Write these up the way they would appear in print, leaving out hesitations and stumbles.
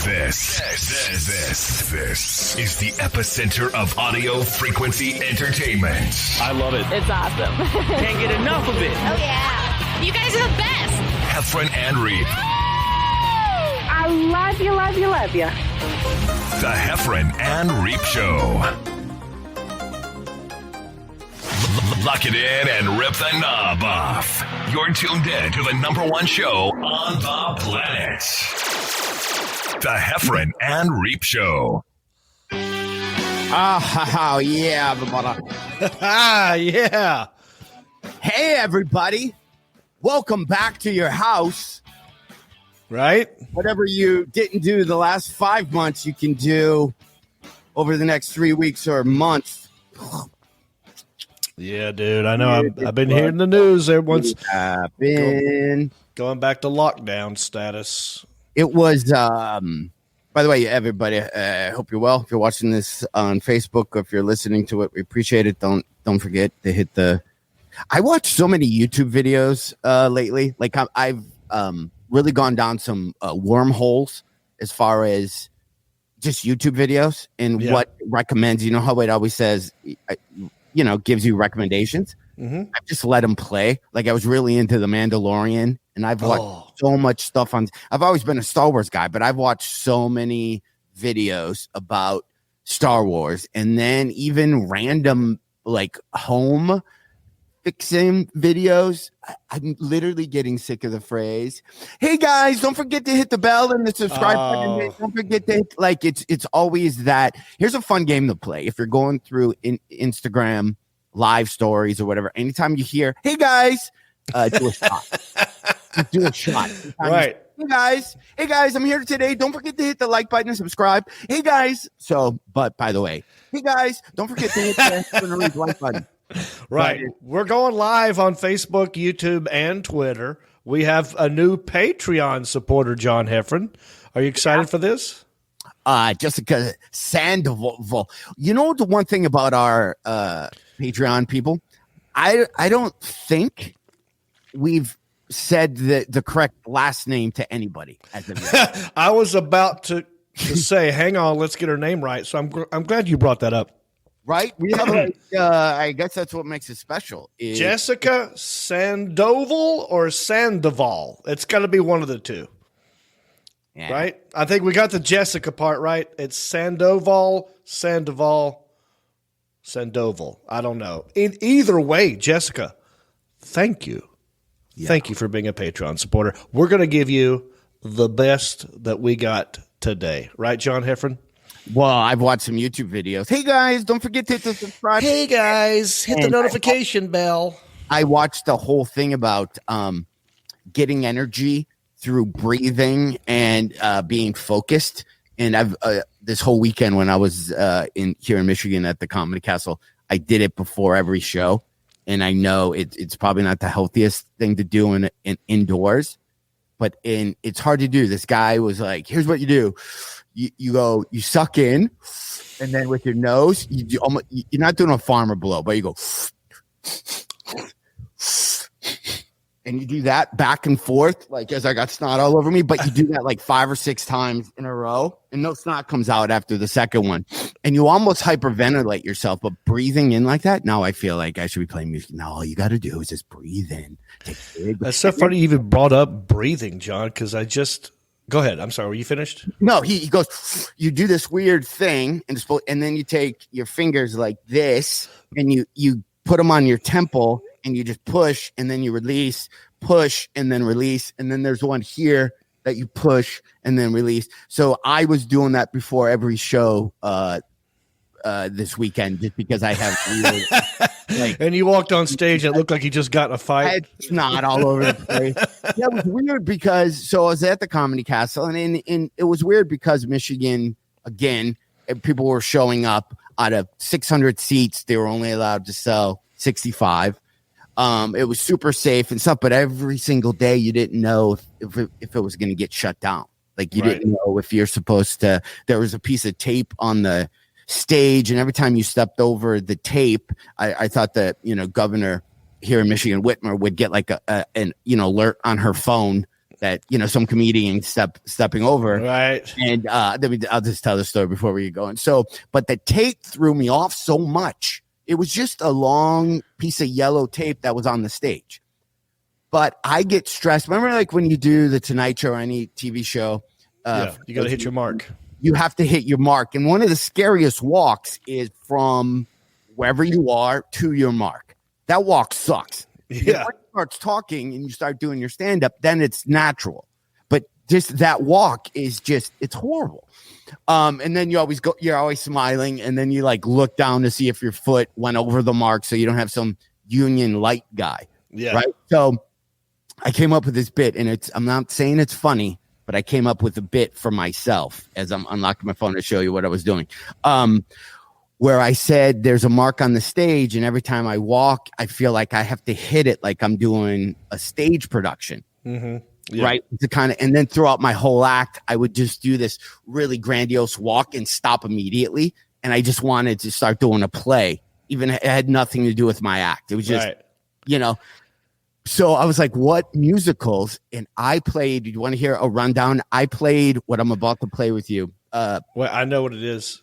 This is the epicenter of audio frequency entertainment. I love it. It's awesome. Can't get enough of it. Oh, yeah. You guys are the best. Heffron and Reep. I love you, love you, love you. The Heffron and Reep Show. Lock it in and rip the knob off. You're tuned in to the #1 show on the planet. The Heffron and Reep Show. Oh, yeah, everybody. Yeah. Hey, everybody. Welcome back to your house. Right? Whatever you didn't do the last 5 months, you can do over the next 3 weeks or a month. Yeah, dude. I know. I've been hearing the news. Everyone's going back to lockdown status. It was, by the way, everybody, I hope you're well. If you're watching this on Facebook or if you're listening to it, we appreciate it. Don't forget to hit the... I watch so many YouTube videos lately. Like I've really gone down some wormholes as far as just YouTube videos and what recommends. You know how it always says, gives you recommendations. Mm-hmm. I just let them play. Like I was really into The Mandalorian, and I've watched so much stuff on. I've always been a Star Wars guy, but I've watched so many videos about Star Wars, and then even random like home fixing videos. I'm literally getting sick of the phrase, "Hey guys, don't forget to hit the bell and the subscribe button. Don't forget to hit," like it's always that. Here's a fun game to play if you're going through Instagram live stories or whatever. Anytime you hear, "Hey guys," do a shot. Do a shot. Right. Hey guys, I'm here today. Don't forget to hit the like button and subscribe. Hey guys. But by the way, hey guys, don't forget to hit the like button. Right. We're going live on Facebook, YouTube, and Twitter. We have a new Patreon supporter, John Heffron. Are you excited for this? Jessica Sandoval. You know the one thing about our Patreon people? I don't think we've said the correct last name to anybody as of yet. I was about to say, hang on, let's get her name right. So I'm glad you brought that up. Right? We have I guess that's what makes it special. Jessica Sandoval or Sandoval? It's got to be one of the two. Yeah. Right? I think we got the Jessica part right. It's Sandoval. I don't know. In either way, Jessica, thank you. Yeah. Thank you for being a Patreon supporter. We're going to give you the best that we got today. Right, John Heffron? Well, I've watched some YouTube videos. Hey, guys, don't forget to hit the subscribe. Hey, guys, hit the notification bell. I watched the whole thing about getting energy through breathing and being focused. And I've this whole weekend when I was here in Michigan at the Comedy Castle, I did it before every show. And I know it's probably not the healthiest thing to do in indoors, but it's hard to do. This guy was like, here's what you do. You suck in, and then with your nose, you're not doing a farmer blow, but you go, and you do that back and forth, like as I got snot all over me, but you do that like 5 or 6 times in a row, and no snot comes out after the second one, and you almost hyperventilate yourself, but breathing in like that, now I feel like I should be playing music. No, all you got to do is just breathe in. That's so funny you even brought up breathing, John, because Go ahead. I'm sorry. Were you finished? No, he goes, you do this weird thing, and then you take your fingers like this, and you put them on your temple, and you just push, and then you release, push, and then release. And then there's one here that you push and then release. So I was doing that before every show this weekend just because I have really, and you walked on stage and it looked like you just got in a fight. I had snot all over the place. Yeah, it was weird because I was at the Comedy Castle and it was weird because Michigan, again, people were showing up out of 600 seats. They were only allowed to sell 65. It was super safe and stuff, but every single day you didn't know if it was going to get shut down. Like you didn't know if you're supposed to, there was a piece of tape on the stage, and every time you stepped over the tape, I thought that, Governor here in Michigan, Whitmer, would get like an alert on her phone that some comedian stepping over. Right. And I'll just tell the story before we get going. So, but the tape threw me off so much. It was just a long piece of yellow tape that was on the stage. But I get stressed. Remember, like when you do the Tonight Show or any TV show, you got to hit your mark. You have to hit your mark. And one of the scariest walks is from wherever you are to your mark. That walk sucks. Yeah. When you starts talking and you start doing your stand-up, then it's natural. But just that walk is it's horrible. And then you're always smiling, and then you like look down to see if your foot went over the mark so you don't have some union light guy. Yeah. Right. So I came up with this bit, and I'm not saying it's funny, but I came up with a bit for myself as I'm unlocking my phone to show you what I was doing. Where I said there's a mark on the stage, and every time I walk, I feel like I have to hit it like I'm doing a stage production. Mm-hmm. Yeah. Right. And then throughout my whole act, I would just do this really grandiose walk and stop immediately. And I just wanted to start doing a play. Even it had nothing to do with my act. It was just, so I was like, what musicals? And I played, you want to hear a rundown? I played what I'm about to play with you. Well, I know what it is.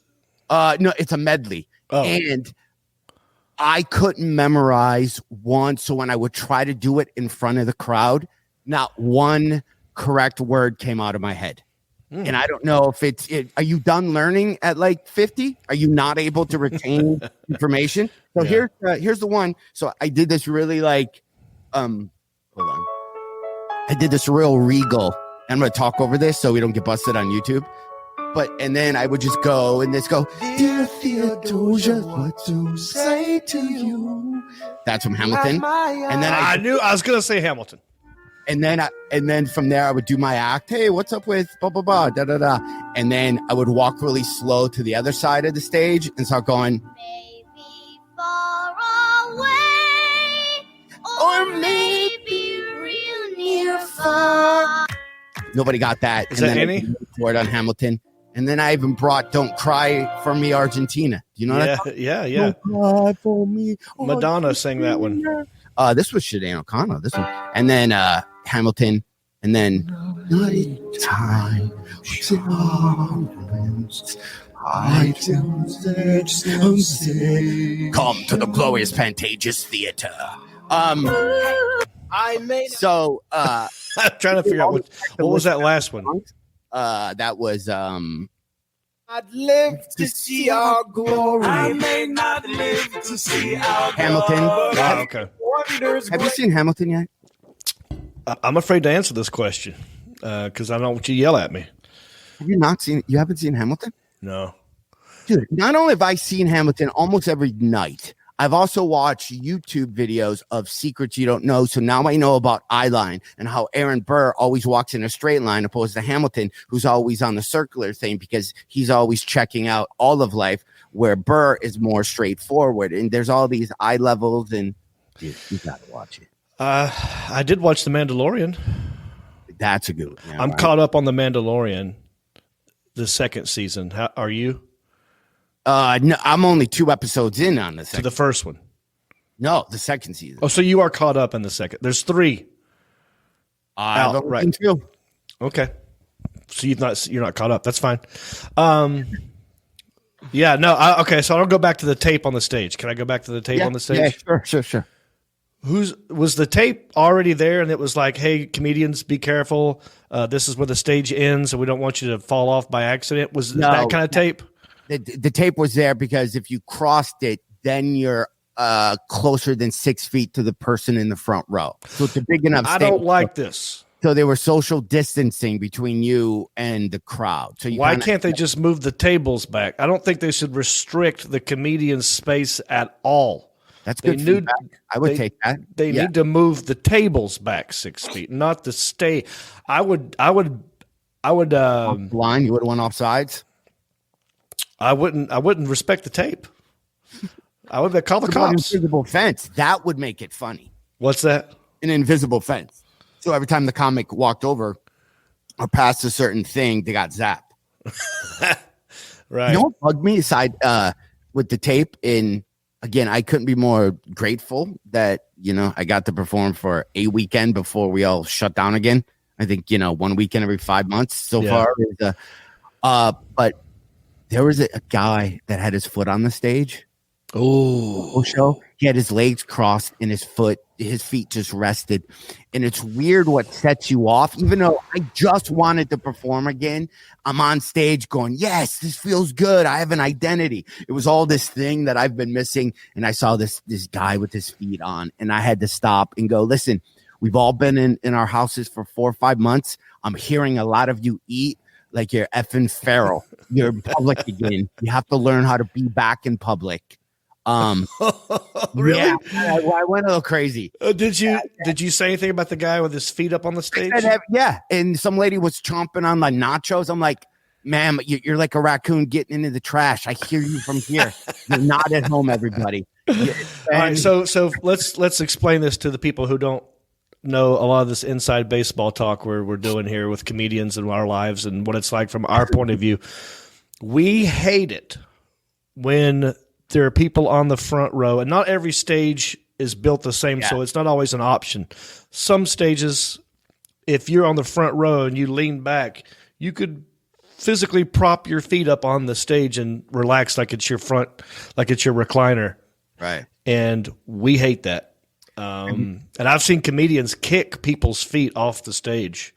No, it's a medley. Oh. And I couldn't memorize one. So when I would try to do it in front of the crowd, not one correct word came out of my head. And I don't know if are you done learning at like 50? Are you not able to retain information? So here's the one. So I did this really like, hold on. I did this real regal. I'm going to talk over this so we don't get busted on YouTube. And then I would just go and this go, Dear Theodosia, what to say to you? That's from Hamilton. And then I knew I was going to say Hamilton. And then from there I would do my act. Hey, what's up with blah, blah, blah, da, da, da. And then I would walk really slow to the other side of the stage and start going, Maybe far away, or maybe real near far. Nobody got that. Is that any? For it on Hamilton. And then I even brought Don't Cry for Me, Argentina. Do you know that? Yeah. Don't cry for me. Madonna sang that one. This was Sinead O'Connor. This one. And then Hamilton. And then time. Come to the glorious Pantages Theater. I'm trying to figure out what was that last one. That was I'd live to see our glory. I may not live to see our Hamilton. Oh, okay. Have you seen Hamilton yet? I'm afraid to answer this question because I don't want you to yell at me. Have you not seen? You haven't seen Hamilton? No, dude. Not only have I seen Hamilton almost every night, I've also watched YouTube videos of secrets you don't know. So now I know about eyeline and how Aaron Burr always walks in a straight line opposed to Hamilton, who's always on the circular thing because he's always checking out all of life, where Burr is more straightforward. And there's all these eye levels, and dude, you got to watch it. I did watch The Mandalorian. That's a good one. Yeah, I'm caught up on The Mandalorian, the second season. How are you? No, I'm only 2 episodes in on the second. To the first one. No, the second season. Oh, so you are caught up in the second. There's 3. Right. 2. Okay. So you're not caught up. That's fine. Yeah, no. Okay, so I'll go back to the tape on the stage. Can I go back to the tape on the stage? Yeah, sure. Was the tape already there and it was like, hey, comedians, be careful. This is where the stage ends and we don't want you to fall off by accident. Was that kind of tape? The tape was there because if you crossed it, then you're closer than 6 feet to the person in the front row. So it's a big enough stage. I don't like this. So they were social distancing between you and the crowd. So why can't they just move the tables back? I don't think they should restrict the comedian's space at all. That's good feedback. I would take that. They need to move the tables back 6 feet, not the stay. I would. Line. You would have went off sides. I wouldn't respect the tape. I would call the cops. An invisible fence. That would make it funny. What's that? An invisible fence. So every time the comic walked over or passed a certain thing, they got zapped. Right. You know what bugged me aside with the tape? Again, I couldn't be more grateful that, I got to perform for a weekend before we all shut down again. I think, 1 weekend every 5 months so far. But there was a guy that had his foot on the stage. Oh, Show. He had his legs crossed and his feet just rested. And it's weird what sets you off. Even though I just wanted to perform again, I'm on stage going, yes, this feels good. I have an identity. It was all this thing that I've been missing. And I saw this guy with his feet on, and I had to stop and go, listen, we've all been in our houses for 4 or 5 months. I'm hearing a lot of you eat like you're effing feral. You're in public again. You have to learn how to be back in public. Really? Yeah, I went a little crazy. Did you say anything about the guy with his feet up on the stage? Yeah, and some lady was chomping on the nachos. I'm like, ma'am, you're like a raccoon getting into the trash. I hear you from here. You're not at home, everybody. All right, so let's explain this to the people who don't know a lot of this inside baseball talk we're doing here with comedians in our lives and what it's like from our point of view. We hate it when there are people on the front row, and not every stage is built the same, so it's not always an option. Some stages, if you're on the front row and you lean back, you could physically prop your feet up on the stage and relax like it's your recliner. Right. And we hate that. And I've seen comedians kick people's feet off the stage.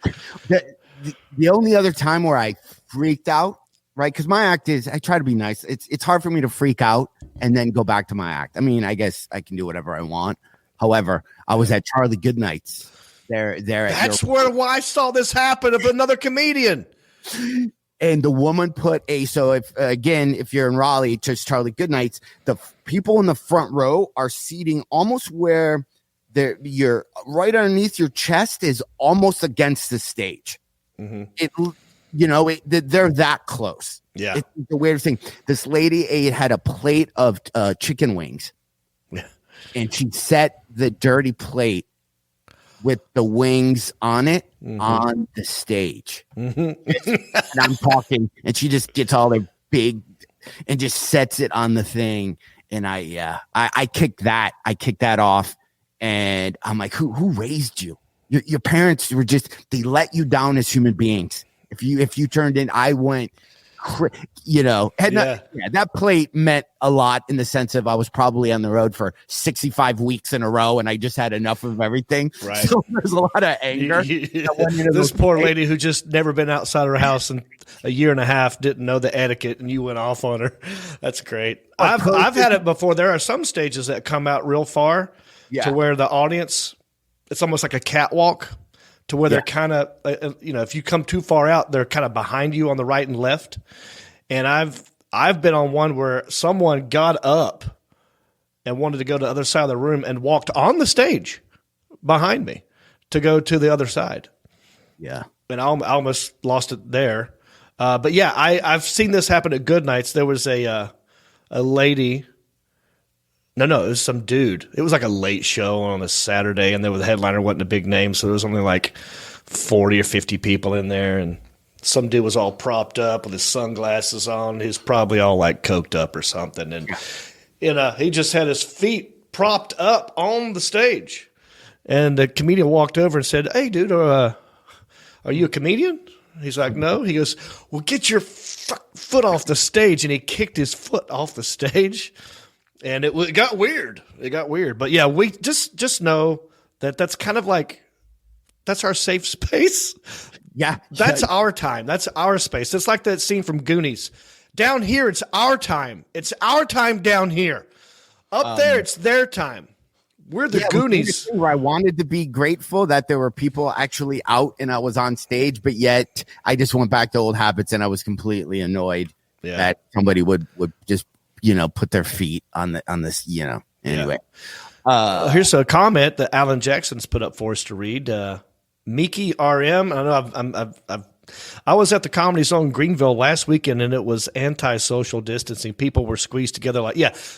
The only other time where I freaked out, right? Because my act is, I try to be nice. It's hard for me to freak out and then go back to my act. I mean, I guess I can do whatever I want. However, I was at Charlie Goodnight's. That's where I saw this happen of another comedian. And the woman put so if you're in Raleigh, just Charlie Goodnight's, the people in the front row are seating almost where you're right underneath your chest is almost against the stage. Mm-hmm. They're that close. Yeah. It's the weirdest thing. This lady had a plate of chicken wings. Yeah. And she set the dirty plate with the wings on it on the stage. Mm-hmm. And I'm talking, and she just gets all their big and just sets it on the thing. And I kicked that off. And I'm like, who raised you? Your parents were they let you down as human beings. If you turned in, I went, that plate meant a lot in the sense of I was probably on the road for 65 weeks in a row and I just had enough of everything. Right. So there's a lot of anger. This poor lady who just never been outside her house in a year and a half didn't know the etiquette and you went off on her. That's great. I've had it before. There are some stages that come out real far to where the audience, it's almost like a catwalk. To where they're kind of, if you come too far out, they're kind of behind you on the right and left. And I've been on one where someone got up and wanted to go to the other side of the room and walked on the stage behind me to go to the other side. Yeah. And I almost lost it there. But yeah, I've seen this happen at Good Nights. There was a lady. No, it was some dude. It was like a late show on a Saturday, and the headliner wasn't a big name, so there was only like 40 or 50 people in there, and some dude was all propped up with his sunglasses on. He was probably all like coked up or something, and he just had his feet propped up on the stage. And the comedian walked over and said, "Hey, dude, are you a comedian?" He's like, "No." He goes, "Well, get your foot off the stage," and he kicked his foot off the stage. And it got weird. But yeah, we just know that that's kind of like, that's our safe space. Yeah. That's our time. That's our space. It's like that scene from Goonies. Down here, it's our time. It's our time down here. Up there, it's their time. We're the Goonies. Where I wanted to be grateful that there were people actually out and I was on stage, but yet I just went back to old habits and I was completely annoyed that somebody would just put their feet on this, anyway. Here's a comment that Alan Jackson's put up for us to read. Miki RM. I know I was at the Comedy Zone in Greenville last weekend and it was anti-social distancing. People were squeezed together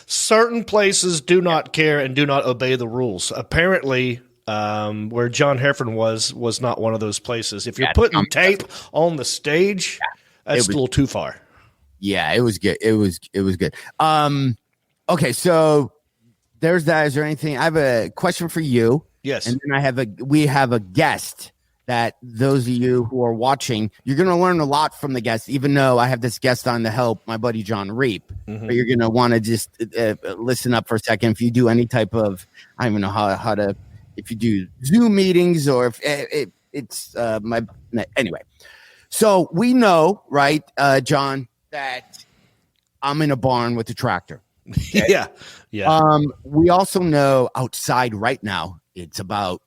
certain places do not care and do not obey the rules. Apparently, where John Heffron was not one of those places. If you're putting tape on the stage, that's a little too far. Yeah, it was good. It was good. Okay, so there's that. Is there anything? I have a question for you. Yes. And then we have a guest that those of you who are watching, you're going to learn a lot from the guests, even though I have this guest on to help, my buddy John Reap. Mm-hmm. But you're going to want to just listen up for a second. If you do any type of, I don't even know how to, if you do Zoom meetings or if it's anyway. So we know, right, John, that I'm in a barn with a tractor. Okay? Yeah. We also know outside right now, it's about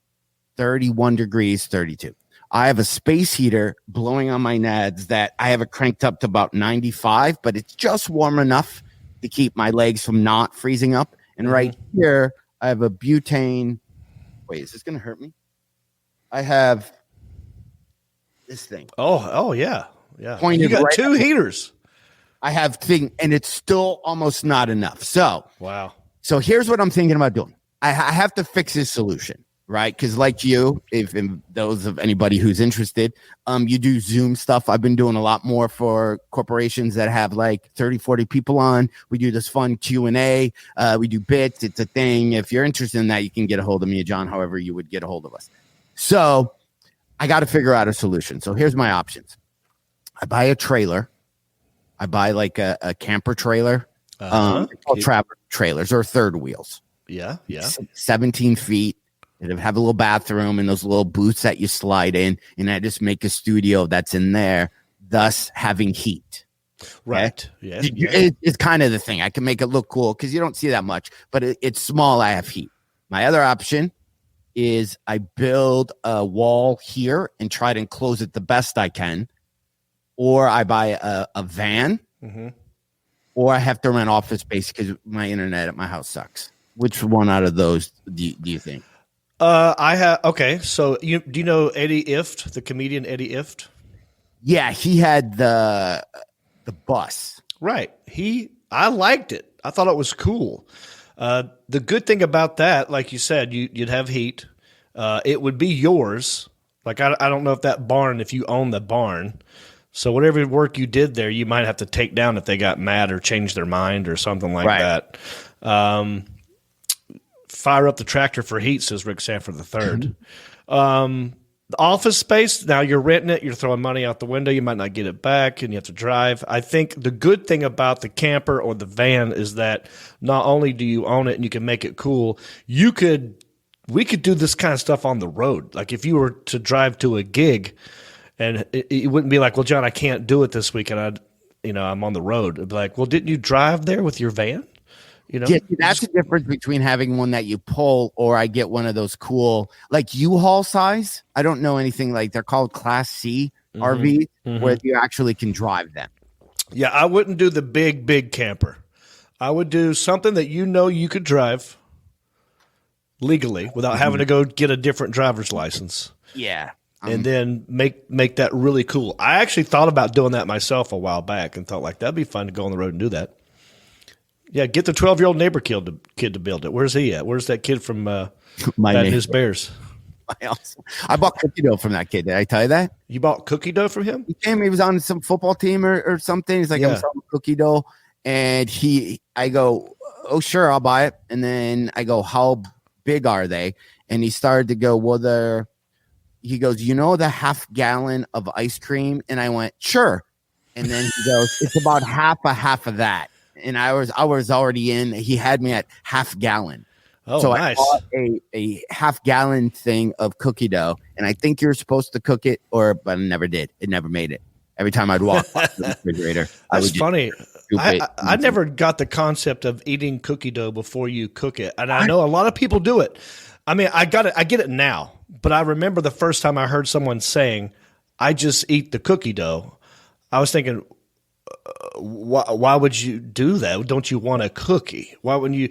31 degrees, 32. I have a space heater blowing on my nads that I have it cranked up to about 95, but it's just warm enough to keep my legs from not freezing up. And right here, I have a butane. Wait, is this going to hurt me? I have this thing. Oh, yeah. Pointed You got right two heaters. I have thing, and it's still almost not enough. So, wow. So here's what I'm thinking about doing. I have to fix this solution. Right, because like you, if those of anybody who's interested, you do Zoom stuff. I've been doing a lot more for corporations that have like 30, 40 people on. We do this fun Q&A. We do bits. It's a thing. If you're interested in that, you can get a hold of me, John, however you would get a hold of us. So I got to figure out a solution. So here's my options. I buy a trailer. I buy like a camper trailer. Called travel trailers or third wheels. Yeah. 17 feet. It'll have a little bathroom and those little booths that you slide in, and I just make a studio that's in there, thus having heat. Right. Okay? Yeah. It's kind of the thing. I can make it look cool because you don't see that much, but it's small. I have heat. My other option is I build a wall here and try to enclose it the best I can, or I buy a van, or I have to rent office space because my internet at my house sucks. Which one out of those do you think? Okay. So do you know Eddie Ifft, the comedian Eddie Ifft? Yeah, he had the bus. Right. I liked it. I thought it was cool. The good thing about that, like you said, you'd have heat. It would be yours. Like I don't know if you own the barn. So whatever work you did there, you might have to take down if they got mad or changed their mind or something like that. Fire up the tractor for heat, says Rick Sanford III. The office space, now you're renting it, you're throwing money out the window, you might not get it back, and you have to drive. I think the good thing about the camper or the van is that not only do you own it and you can make it cool, we could do this kind of stuff on the road. Like if you were to drive to a gig, and it wouldn't be like, well, John, I can't do it this weekend. I'm on the road. It'd be like, well, didn't you drive there with your van? Yeah, that's the difference between having one that you pull or I get one of those cool, like U-Haul size. I don't know anything like they're called Class C RVs where you actually can drive them. Yeah, I wouldn't do the big camper. I would do something that you could drive legally without having to go get a different driver's license. Yeah. And then make that really cool. I actually thought about doing that myself a while back and thought like that'd be fun to go on the road and do that. Yeah, get the 12-year-old neighbor kid to build it. Where's he at? Where's that kid from Bad News Bears? I bought cookie dough from that kid. Did I tell you that? You bought cookie dough from him? He came. He was on some football team or something. He's like, I'm selling cookie dough. And I go, oh, sure, I'll buy it. And then I go, how big are they? And he started to go, well, he goes, the half gallon of ice cream? And I went, sure. And then he goes, it's about half of that. And I was already in. He had me at half gallon. Oh, so nice. I bought a half gallon thing of cookie dough, and I think you're supposed to cook it, but I never did. It never made it. Every time I'd walk by the refrigerator, that's funny. I never got the concept of eating cookie dough before you cook it, and I know a lot of people do it. I mean, I get it now, but I remember the first time I heard someone saying, "I just eat the cookie dough." I was thinking, why would you do that? Don't you want a cookie? Why wouldn't you?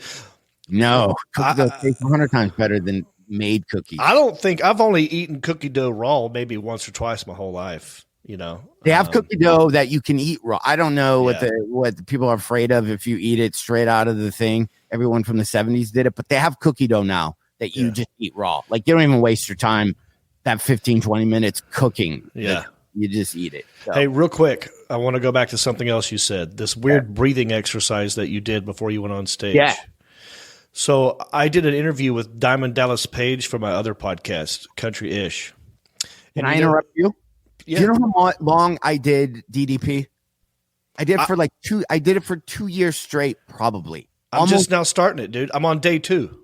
No, cookie dough tastes 100 times better than made cookies. I don't think I've only eaten cookie dough raw maybe once or twice my whole life. They have cookie dough that you can eat raw. I don't know what the people are afraid of if you eat it straight out of the thing. Everyone from the 70s did it, but they have cookie dough now that you just eat raw. Like you don't even waste your time that 15, 20 minutes cooking. Yeah. You just eat it. So. Hey, real quick, I want to go back to something else you said. This weird breathing exercise that you did before you went on stage. Yeah. So I did an interview with Diamond Dallas Page for my other podcast, Country-ish. Can I interrupt you? Yeah. Do you know how long I did DDP? I did it for like 2. I did it for 2 years straight, probably. I'm just now starting it, dude. I'm on day 2.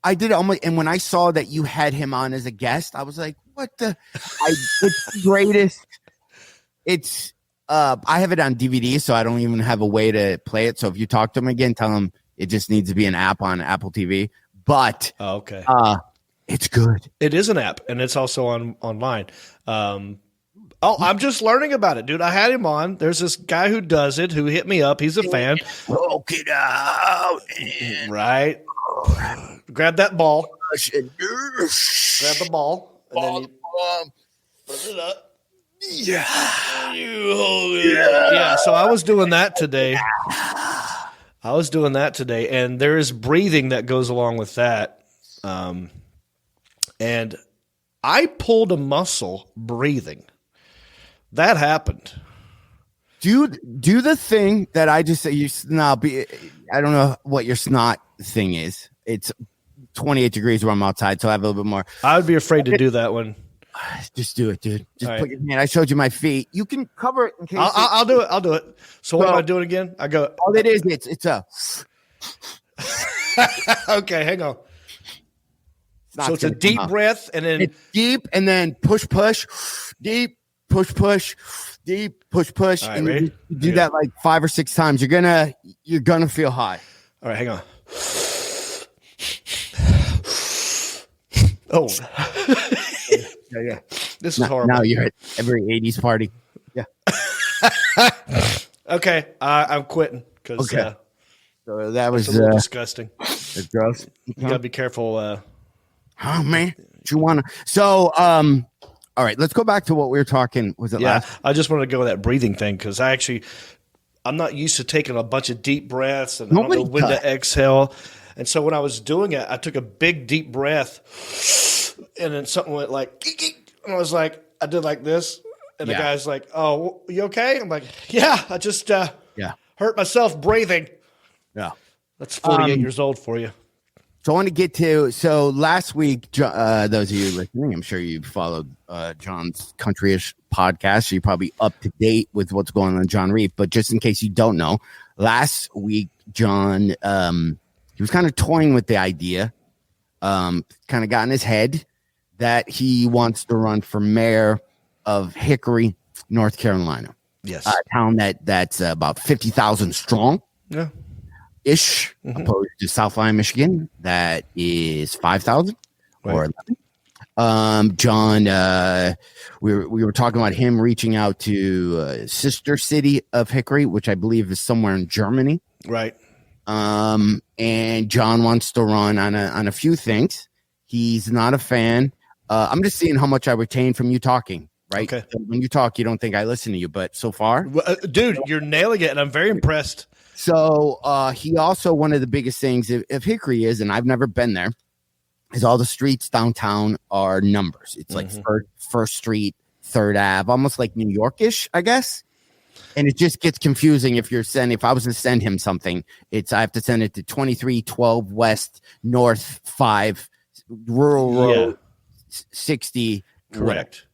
I did it almost, and when I saw that you had him on as a guest, I was like, "What the? It's the greatest." It's I have it on DVD, so I don't even have a way to play it. So if you talk to him again, tell him it just needs to be an app on Apple TV. But okay, it's good. It is an app, and it's also online. I'm just learning about it, dude. I had him on. There's this guy who does it, who hit me up. He's a fan. Poke it out, right? Grab that ball. Grab the ball, and then you put it up. Yeah. You hold it. Yeah. So I was doing that today. And there is breathing that goes along with that. And I pulled a muscle breathing. That happened. Do the thing that I just say. You snot. I don't know what your snot thing is. It's 28 degrees where I'm outside, so I have a little bit more. I would be afraid to do that one. Just do it, dude. Just all put your hand. I showed you my feet. You can cover it in case. I'll do it. I'll do it. So what am I doing again? I go. All it is, it's a. Okay, hang on. So it's a deep breath, and then it's deep, and then push, deep, push, deep, push. All right, and ready? you do that like 5 or 6 times. You're gonna feel high. All right, hang on. Oh. Yeah. This is horrible. Now you're at every 80s party. Yeah. Okay, I'm quitting because so that was a little disgusting. It's gross. You gotta be careful. Oh man, do you wanna? So, all right, let's go back to what we were talking. Was it last? I just wanted to go with that breathing thing because I'm not used to taking a bunch of deep breaths and I don't know when to exhale. And so when I was doing it, I took a big deep breath, and then something went like, and I was like, I did like this, and the guy's like, "Oh, you okay?" I'm like, "Yeah, I just hurt myself breathing." Yeah, that's 48 years old for you. So I want to get to last week. Those of you listening, I'm sure you followed John's Countryish podcast, so you're probably up to date with what's going on John Reef. But just in case you don't know, last week John he was kind of toying with the idea, kind of got in his head that he wants to run for mayor of Hickory, North Carolina. Yes, a town that's about 50,000 strong. Yeah. Ish, opposed to South Lyon, Michigan, that is 5,000 or 11. John, we were talking about him reaching out to sister city of Hickory, which I believe is somewhere in Germany. Right. And John wants to run on a few things. He's not a fan. I'm just seeing how much I retain from you talking. Right. Okay. So when you talk, you don't think I listen to you, but so far, dude, you're nailing it, and I'm very impressed. So he also, one of the biggest things if Hickory is, and I've never been there, is all the streets downtown are numbers. It's like First Street, Third Ave, almost like New York-ish, I guess. And it just gets confusing if I was to send him something, I have to send it to 2312 West North 5 Rural Road 60. Correct.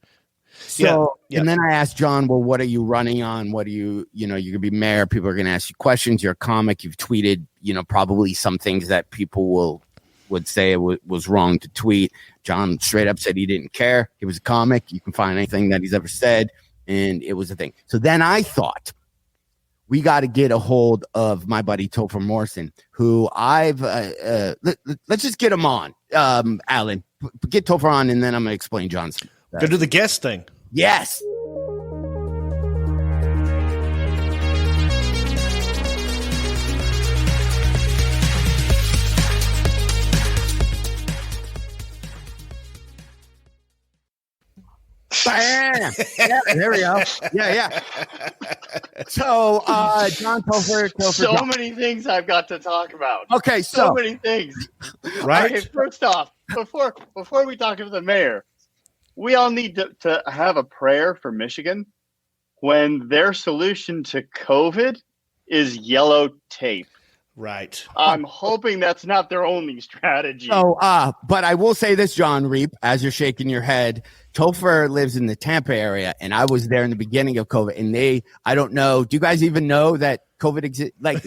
So, and then I asked John, well, what are you running on? What do you're going to be mayor. People are going to ask you questions. You're a comic. You've tweeted, probably some things that people would say it was wrong to tweet. John straight up said he didn't care. He was a comic. You can find anything that he's ever said. And it was a thing. So then I thought we got to get a hold of my buddy Topher Morrison, who let's just get him on. Alan, get Topher on, and then I'm going to explain John's. Go do the guest thing. Yes. Bam! Yeah, there we go. Yeah. So, John Topher. So many things I've got to talk about. Okay, so many things. Right. Okay, first off, before we talk to the mayor, we all need to have a prayer for Michigan when their solution to COVID is yellow tape. Right. I'm hoping that's not their only strategy. So, but I will say this, John Reap, as you're shaking your head, Topher lives in the Tampa area, and I was there in the beginning of COVID, and I don't know, do you guys even know that COVID exists? Like,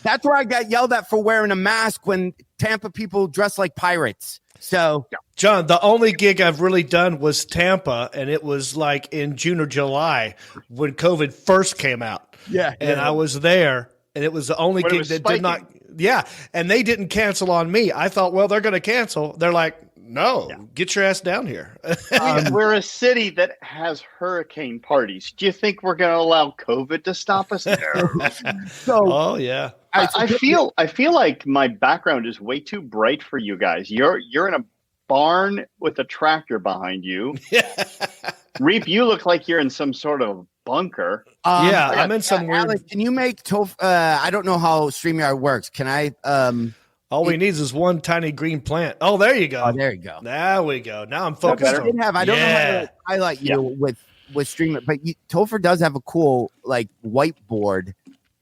that's where I got yelled at for wearing a mask when Tampa people dress like pirates. So, John, the only gig I've really done was Tampa, and it was like in June or July when COVID first came out. Yeah. And I was there. And it was the only gig that did not. Yeah. And they didn't cancel on me. I thought, well, they're going to cancel. They're like, no, get your ass down here. We're a city that has hurricane parties. Do you think we're going to allow COVID to stop us? Oh, yeah. I feel like my background is way too bright for you guys. You're in a barn with a tractor behind you. Reap, you look like you're in some sort of bunker. I'm in some weird. Alex, can you make I don't know how StreamYard works. Can I? All we need is one tiny green plant. Oh, there you go. Oh, there you go. There we go. Now I'm focused. I don't know how to highlight you with StreamYard, but Topher does have a cool like whiteboard.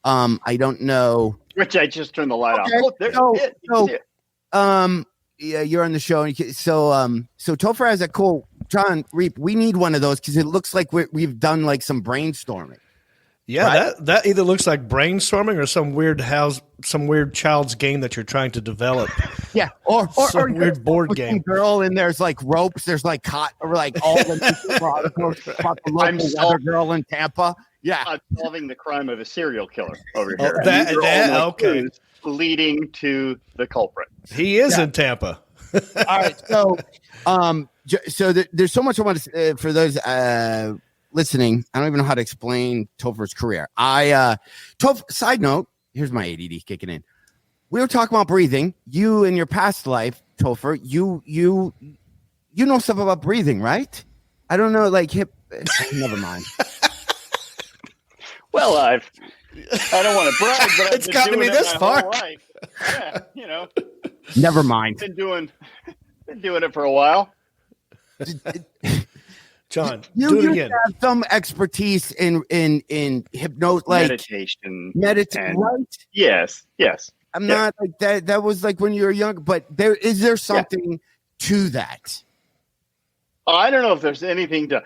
I don't know. Which I just turned the light off. Oh, there yeah, you're on the show. So Topher has a cool. John Reap, we need one of those because it looks like we've done like some brainstorming. Yeah, right? that either looks like brainstorming or some weird child's game that you're trying to develop. Yeah, or weird board game. Girl, and there's like ropes. There's like or like all the articles about the local weather girl in Tampa. Yeah, I'm solving the crime of a serial killer over here. Okay, leading to the culprit. He is in Tampa. All right, so there's so much I want to for those listening. I don't even know how to explain Topher's career. Side note, here's my ADD kicking in. We were talking about breathing. You in your past life, Topher, you know stuff about breathing, right? I don't know, like hip. Never mind. Well, I don't want to brag, but it's gotten me this far. Yeah, Never mind. Been doing it for a while. John, do it again. Have some expertise in hypnosis, like meditation, right? Yes. I'm not like that. That was like when you were young, but is there something to that? I don't know if there's anything to.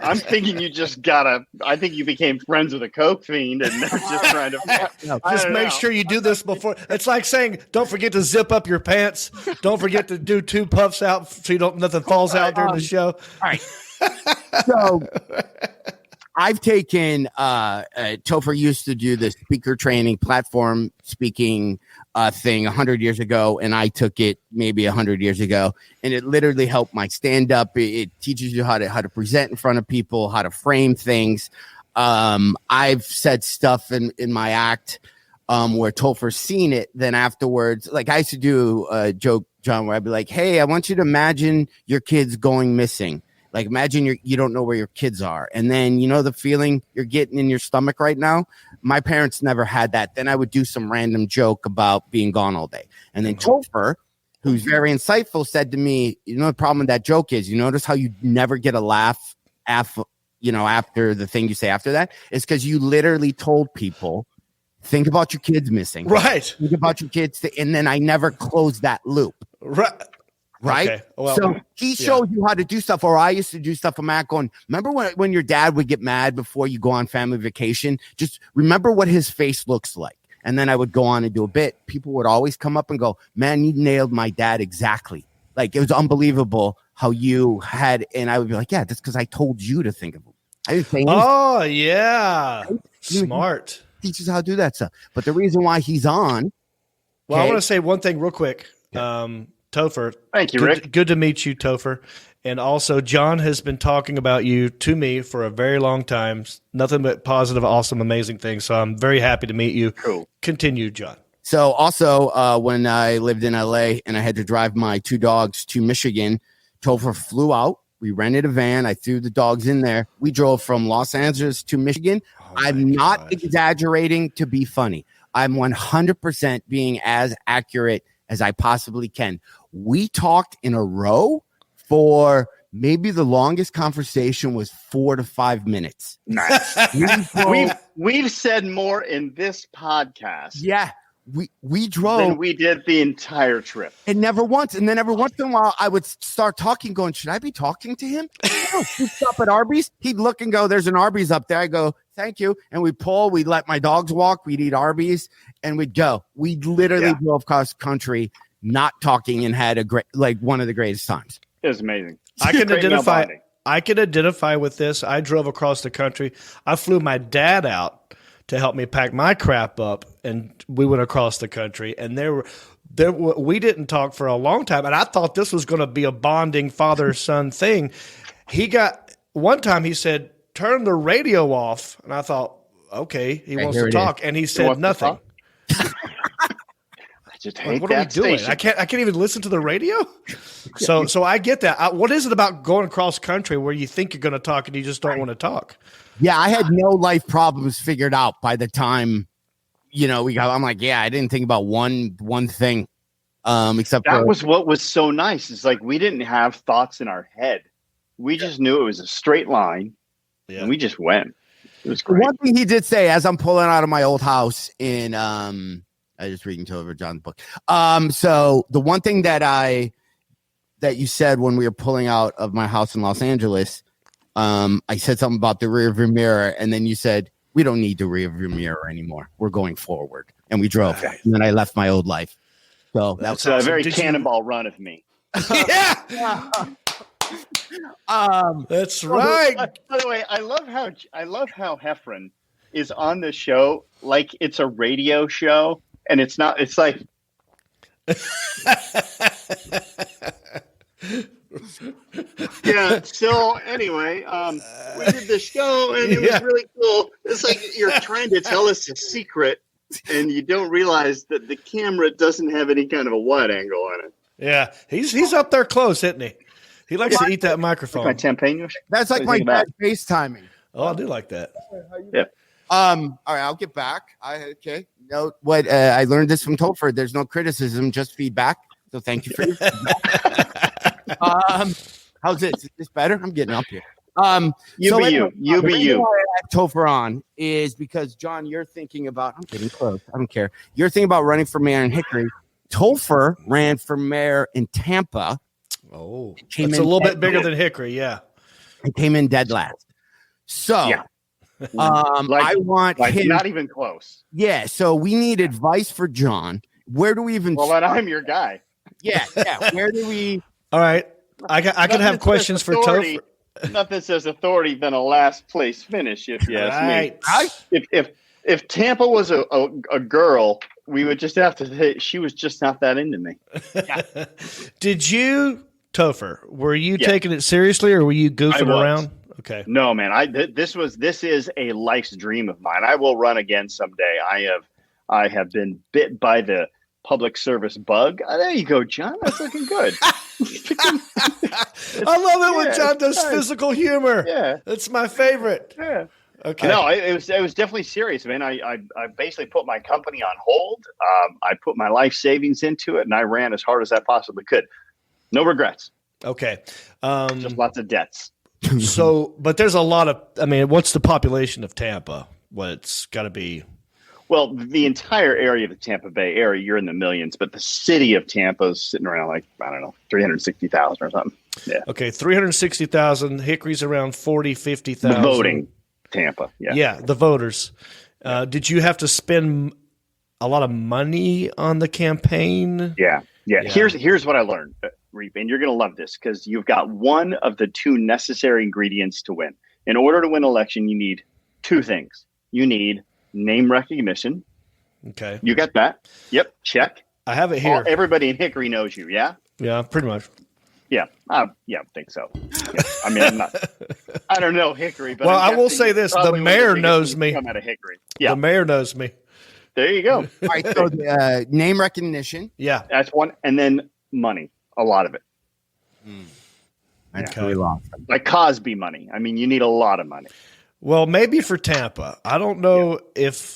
I'm thinking you just gotta. I think you became friends with a coke fiend, and they're just trying to. Just make sure you do this before. It's like saying, "Don't forget to zip up your pants. Don't forget to do 2 puffs out so nothing falls out during the show." All right. So I've taken. Topher used to do the speaker training, platform speaking thing 100 years ago, and I took it maybe 100 years ago, and it literally helped my stand up. It teaches you how to present in front of people, how to frame things. I've said stuff in my act where Topher's seen it. Then afterwards, like I used to do a joke, John, where I'd be like, "Hey, I want you to imagine your kids going missing. Like imagine you don't know where your kids are. And then, the feeling you're getting in your stomach right now. My parents never had that. Then I would do some random joke about being gone all day. And then Topher, who's very insightful, said to me, the problem with that joke is, you notice how you never get a laugh after the thing you say after that? It's because you literally told people, think about your kids missing. Right. Think about your kids. And then I never closed that loop. Right. Right. Okay. Well, so he shows you how to do stuff, or I used to do stuff. I'm not going, remember when your dad would get mad before you go on family vacation? Just remember what his face looks like. And then I would go on and do a bit. People would always come up and go, "Man, you nailed my dad exactly." Like it was unbelievable how you had. And I would be like, "Yeah, that's because I told you to think of him." I didn't say oh, yeah. Right? Smart. He teaches how to do that stuff. But the reason why he's on. Well, I want to say one thing real quick. Topher. Thank you, Rick. Good to meet you, Topher. And also, John has been talking about you to me for a very long time. Nothing but positive, awesome, amazing things. So I'm very happy to meet you. Cool. Continue, John. So also, when I lived in LA and I had to drive my 2 dogs to Michigan, Topher flew out. We rented a van. I threw the dogs in there. We drove from Los Angeles to Michigan. I'm not exaggerating to be funny. I'm 100% being as accurate as I possibly can. We talked in a row for maybe the longest conversation was 4 to 5 minutes. Nice. We've said more in this podcast. Yeah. We drove than we did the entire trip. and never once. And then every once in a while I would start talking, going, should I be talking to him? No, he'd stop at Arby's. He'd look and go, there's an Arby's up there. I go, thank you. And we'd pull, we'd let my dogs walk, we'd eat Arby's, and we'd go. We literally drove across country not talking and had a great, like one of the greatest times. It was amazing. I can identify with this. I drove across the country. I flew my dad out to help me pack my crap up, and we went across the country. And we didn't talk for a long time, and I thought this was going to be a bonding father-son thing. One time he said, "Turn the radio off," and I thought, okay, he wants to talk, and he said nothing. I just hate what are we doing? I can't even listen to the radio. So I get that. What is it about going across country where you think you're going to talk and you just don't want to talk? Yeah, I had no life problems figured out by the time, we got. I'm like, yeah, I didn't think about one thing, except that was what was so nice. It's like we didn't have thoughts in our head. We just knew it was a straight line, and we just went. It was great. One thing he did say as I'm pulling out of my old house in, I just reading Topher John's book. So the one thing that you said when we were pulling out of my house in Los Angeles. I said something about the rear view mirror, and then you said, we don't need the rear view mirror anymore. We're going forward. And we drove. Okay. And then I left my old life. So that's a very cannonball run of me. Yeah. That's right. By the way, I love how Heffron is on the show like it's a radio show, and it's not. It's like. Yeah. So anyway, we did the show, and it was really cool. It's like you're trying to tell us a secret, and you don't realize that the camera doesn't have any kind of a wide angle on it. Yeah, he's up there close, isn't he? He likes to eat that microphone. Like my champagne. That's like my bad FaceTiming. Oh, I do like that. Yeah. All right, I'll get back. Okay. No, what I learned this from Topher. There's no criticism, just feedback. So thank you for your feedback. How's this? Is this better? I'm getting up here. You be you. Why I had Topher on is because John, you're thinking about. I'm getting close. I don't care. You're thinking about running for mayor in Hickory. Topher ran for mayor in Tampa. Oh, it's a little bit bigger than Hickory. Yeah, he came in dead last. So, I want him. Not even close. Yeah. So we need advice for John. Where do we even? Well, then I'm your guy. Yeah. Where do we? All right. I can have questions for Topher. Nothing says authority than a last place finish, if you ask me. If Tampa was a girl, we would just have to say she was just not that into me. Did you, Topher, were you taking it seriously or were you goofing around? Okay. No, man. This is a life's dream of mine. I will run again someday. I have been bit by the public service bug. There you go, John. That's looking good. I love it when John does physical humor. Yeah, that's my favorite. Yeah. Okay. No, it was definitely serious. I mean, I basically put my company on hold. I put my life savings into it, and I ran as hard as I possibly could. No regrets. Okay. Just lots of debts. So, but there's a lot of. I mean, what's the population of Tampa? It's got to be. Well, the entire area of the Tampa Bay area, you're in the millions, but the city of Tampa is sitting around like, I don't know, 360,000 or something. Yeah. Okay, 360,000. Hickory's around 40, 50,000. The voting Tampa. Yeah. Yeah, the voters. Did you have to spend a lot of money on the campaign? Yeah. Here's what I learned, Reap, and you're going to love this because you've got one of the two necessary ingredients to win. In order to win an election, you need two things. You need name recognition. Okay. You got that? Yep. Check. I have it here. Everybody in Hickory knows you. Yeah. Yeah. Pretty much. Yeah. I think so. Yeah. I mean, I don't know Hickory, but I will say this: the mayor knows me. Come out of Hickory. Yeah. The mayor knows me. There you go. All right. So name recognition. Yeah. That's one, and then money. A lot of it. That's really long. Like Cosby money. I mean, you need a lot of money. Well, maybe for Tampa. I don't know if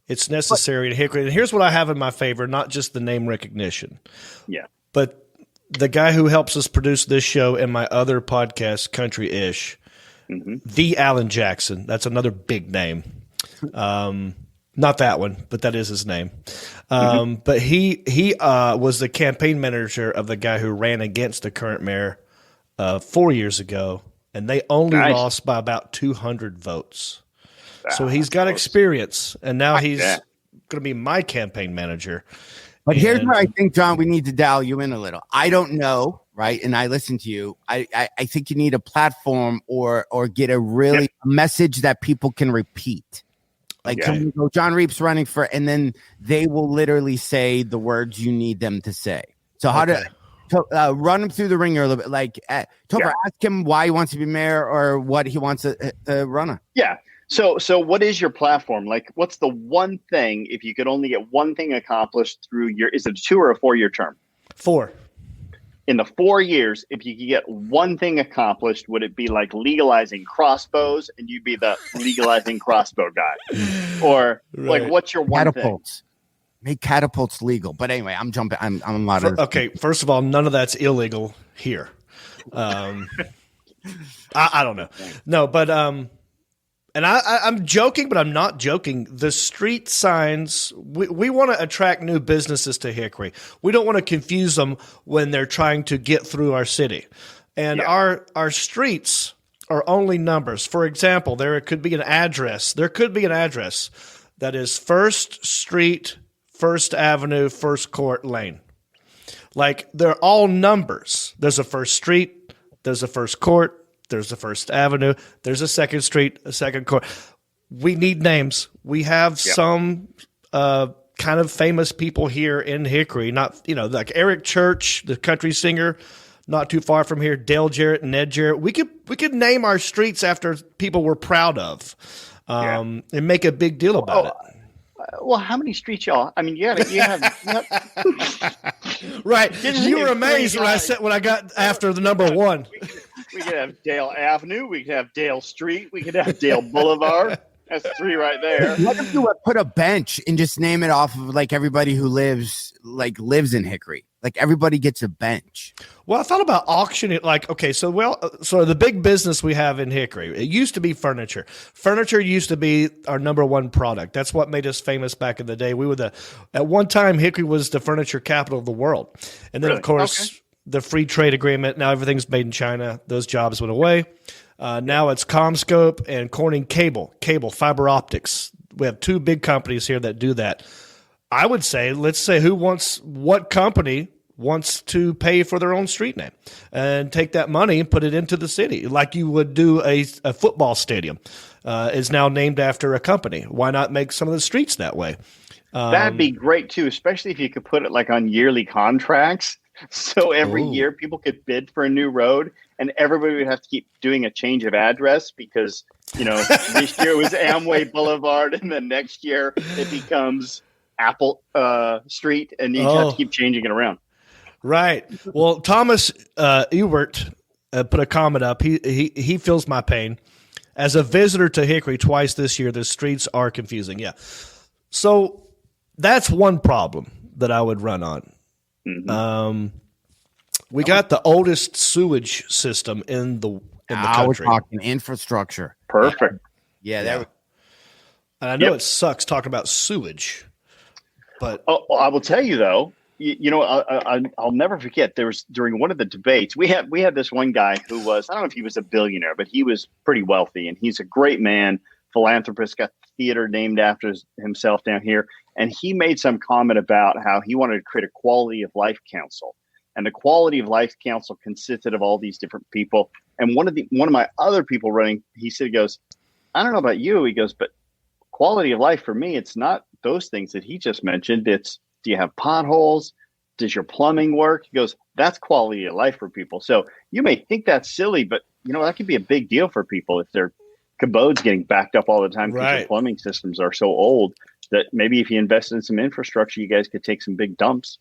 it's necessary in Hickory. And here's what I have in my favor, not just the name recognition. Yeah. But the guy who helps us produce this show and my other podcast, Country-ish, The Alan Jackson. That's another big name. Not that one, but that is his name. But he was the campaign manager of the guy who ran against the current mayor 4 years ago, and they only lost by about 200 votes. So he's got experience, and now he's going to be my campaign manager. But here's where I think, John, we need to dial you in a little. I don't know, right? And I listen to you. I think you need a platform or get a really message that people can repeat. Like, can we go, John Reep's running for, and then they will literally say the words you need them to say. So how to run him through the ringer a little bit. Like, Topher, ask him why he wants to be mayor or what he wants to run on. Yeah. So what is your platform? Like, what's the one thing, if you could only get one thing accomplished through is it a 2 or a 4 year term? 4. In the 4 years, if you could get one thing accomplished, would it be like legalizing crossbows and you'd be the legalizing crossbow guy? Or like, what's your one catapults? Make catapults legal. But anyway, I'm jumping. I'm a lot of. Okay, first of all, none of that's illegal here. I don't know. No, but and I'm joking, but I'm not joking. The street signs, we want to attract new businesses to Hickory. We don't want to confuse them when they're trying to get through our city. And our streets are only numbers. For example, there could be an address. There could be an address that is 1st Street, 1st Avenue, 1st Court Lane. Like, they're all numbers. There's a 1st Street, there's a 1st Court, there's a 1st Avenue, there's a 2nd Street, a 2nd Court. We need names. We have some kind of famous people here in Hickory, not, like Eric Church, the country singer, not too far from here, Dale Jarrett and Ned Jarrett. We could name our streets after people we're proud of and make a big deal about it. Well, how many streets, y'all? I mean, you have right. You were amazed when I got after the number 1. We could have Dale Avenue. We could have Dale Street. We could have Dale Boulevard. That's 3 right there. What if you put a bench and just name it off of like everybody who lives in Hickory? Like, everybody gets a bench. Well, I thought about auctioning it. Like, okay, so the big business we have in Hickory, it used to be furniture. Furniture used to be our number 1 product. That's what made us famous back in the day. We were at one time, Hickory was the furniture capital of the world. And then, of course, the free trade agreement. Now everything's made in China. Those jobs went away. Now it's CommScope and Corning Cable, fiber optics. We have 2 big companies here that do that. I would say, let's say what company wants to pay for their own street name and take that money and put it into the city like you would do a football stadium is now named after a company. Why not make some of the streets that way? That'd be great too, especially if you could put it like on yearly contracts. So every year people could bid for a new road and everybody would have to keep doing a change of address because, this year it was Amway Boulevard and then next year it becomes Apple Street and you have to keep changing it around. Right. Well, Thomas Ewert put a comment up. He feels my pain. As a visitor to Hickory twice this year, the streets are confusing. Yeah. So that's one problem that I would run on. We got the oldest sewage system in the country. We're talking infrastructure. Perfect. Yeah. And I know it sucks talking about sewage, but I will tell you though. I'll never forget. There was during one of the debates we had this one guy who was, I don't know if he was a billionaire, but he was pretty wealthy and he's a great man, philanthropist, got theater named after himself down here. And he made some comment about how he wanted to create a quality of life council. And the quality of life council consisted of all these different people. And one of my other people running, he goes, I don't know about you. He goes, but quality of life for me, it's not those things that he just mentioned. It's, do you have potholes? Does your plumbing work? He goes, that's quality of life for people. So you may think that's silly, but that could be a big deal for people if their commodes getting backed up all the time because their plumbing systems are so old that maybe if you invest in some infrastructure, you guys could take some big dumps.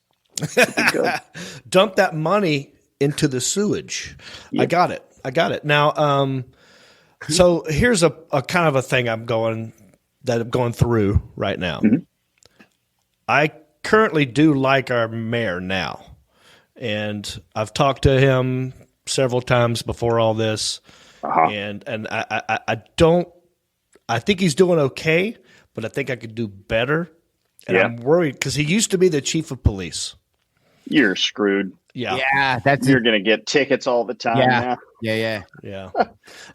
Dump that money into the sewage. Yep. I got it. Now, so here's a kind of a thing I'm going through right now. Mm-hmm. I currently do like our mayor now, and I've talked to him several times before all this, And I don't. I think he's doing okay, but I think I could do better. And I'm worried because he used to be the chief of police. You're screwed. Yeah, you're going to get tickets all the time. now. Yeah.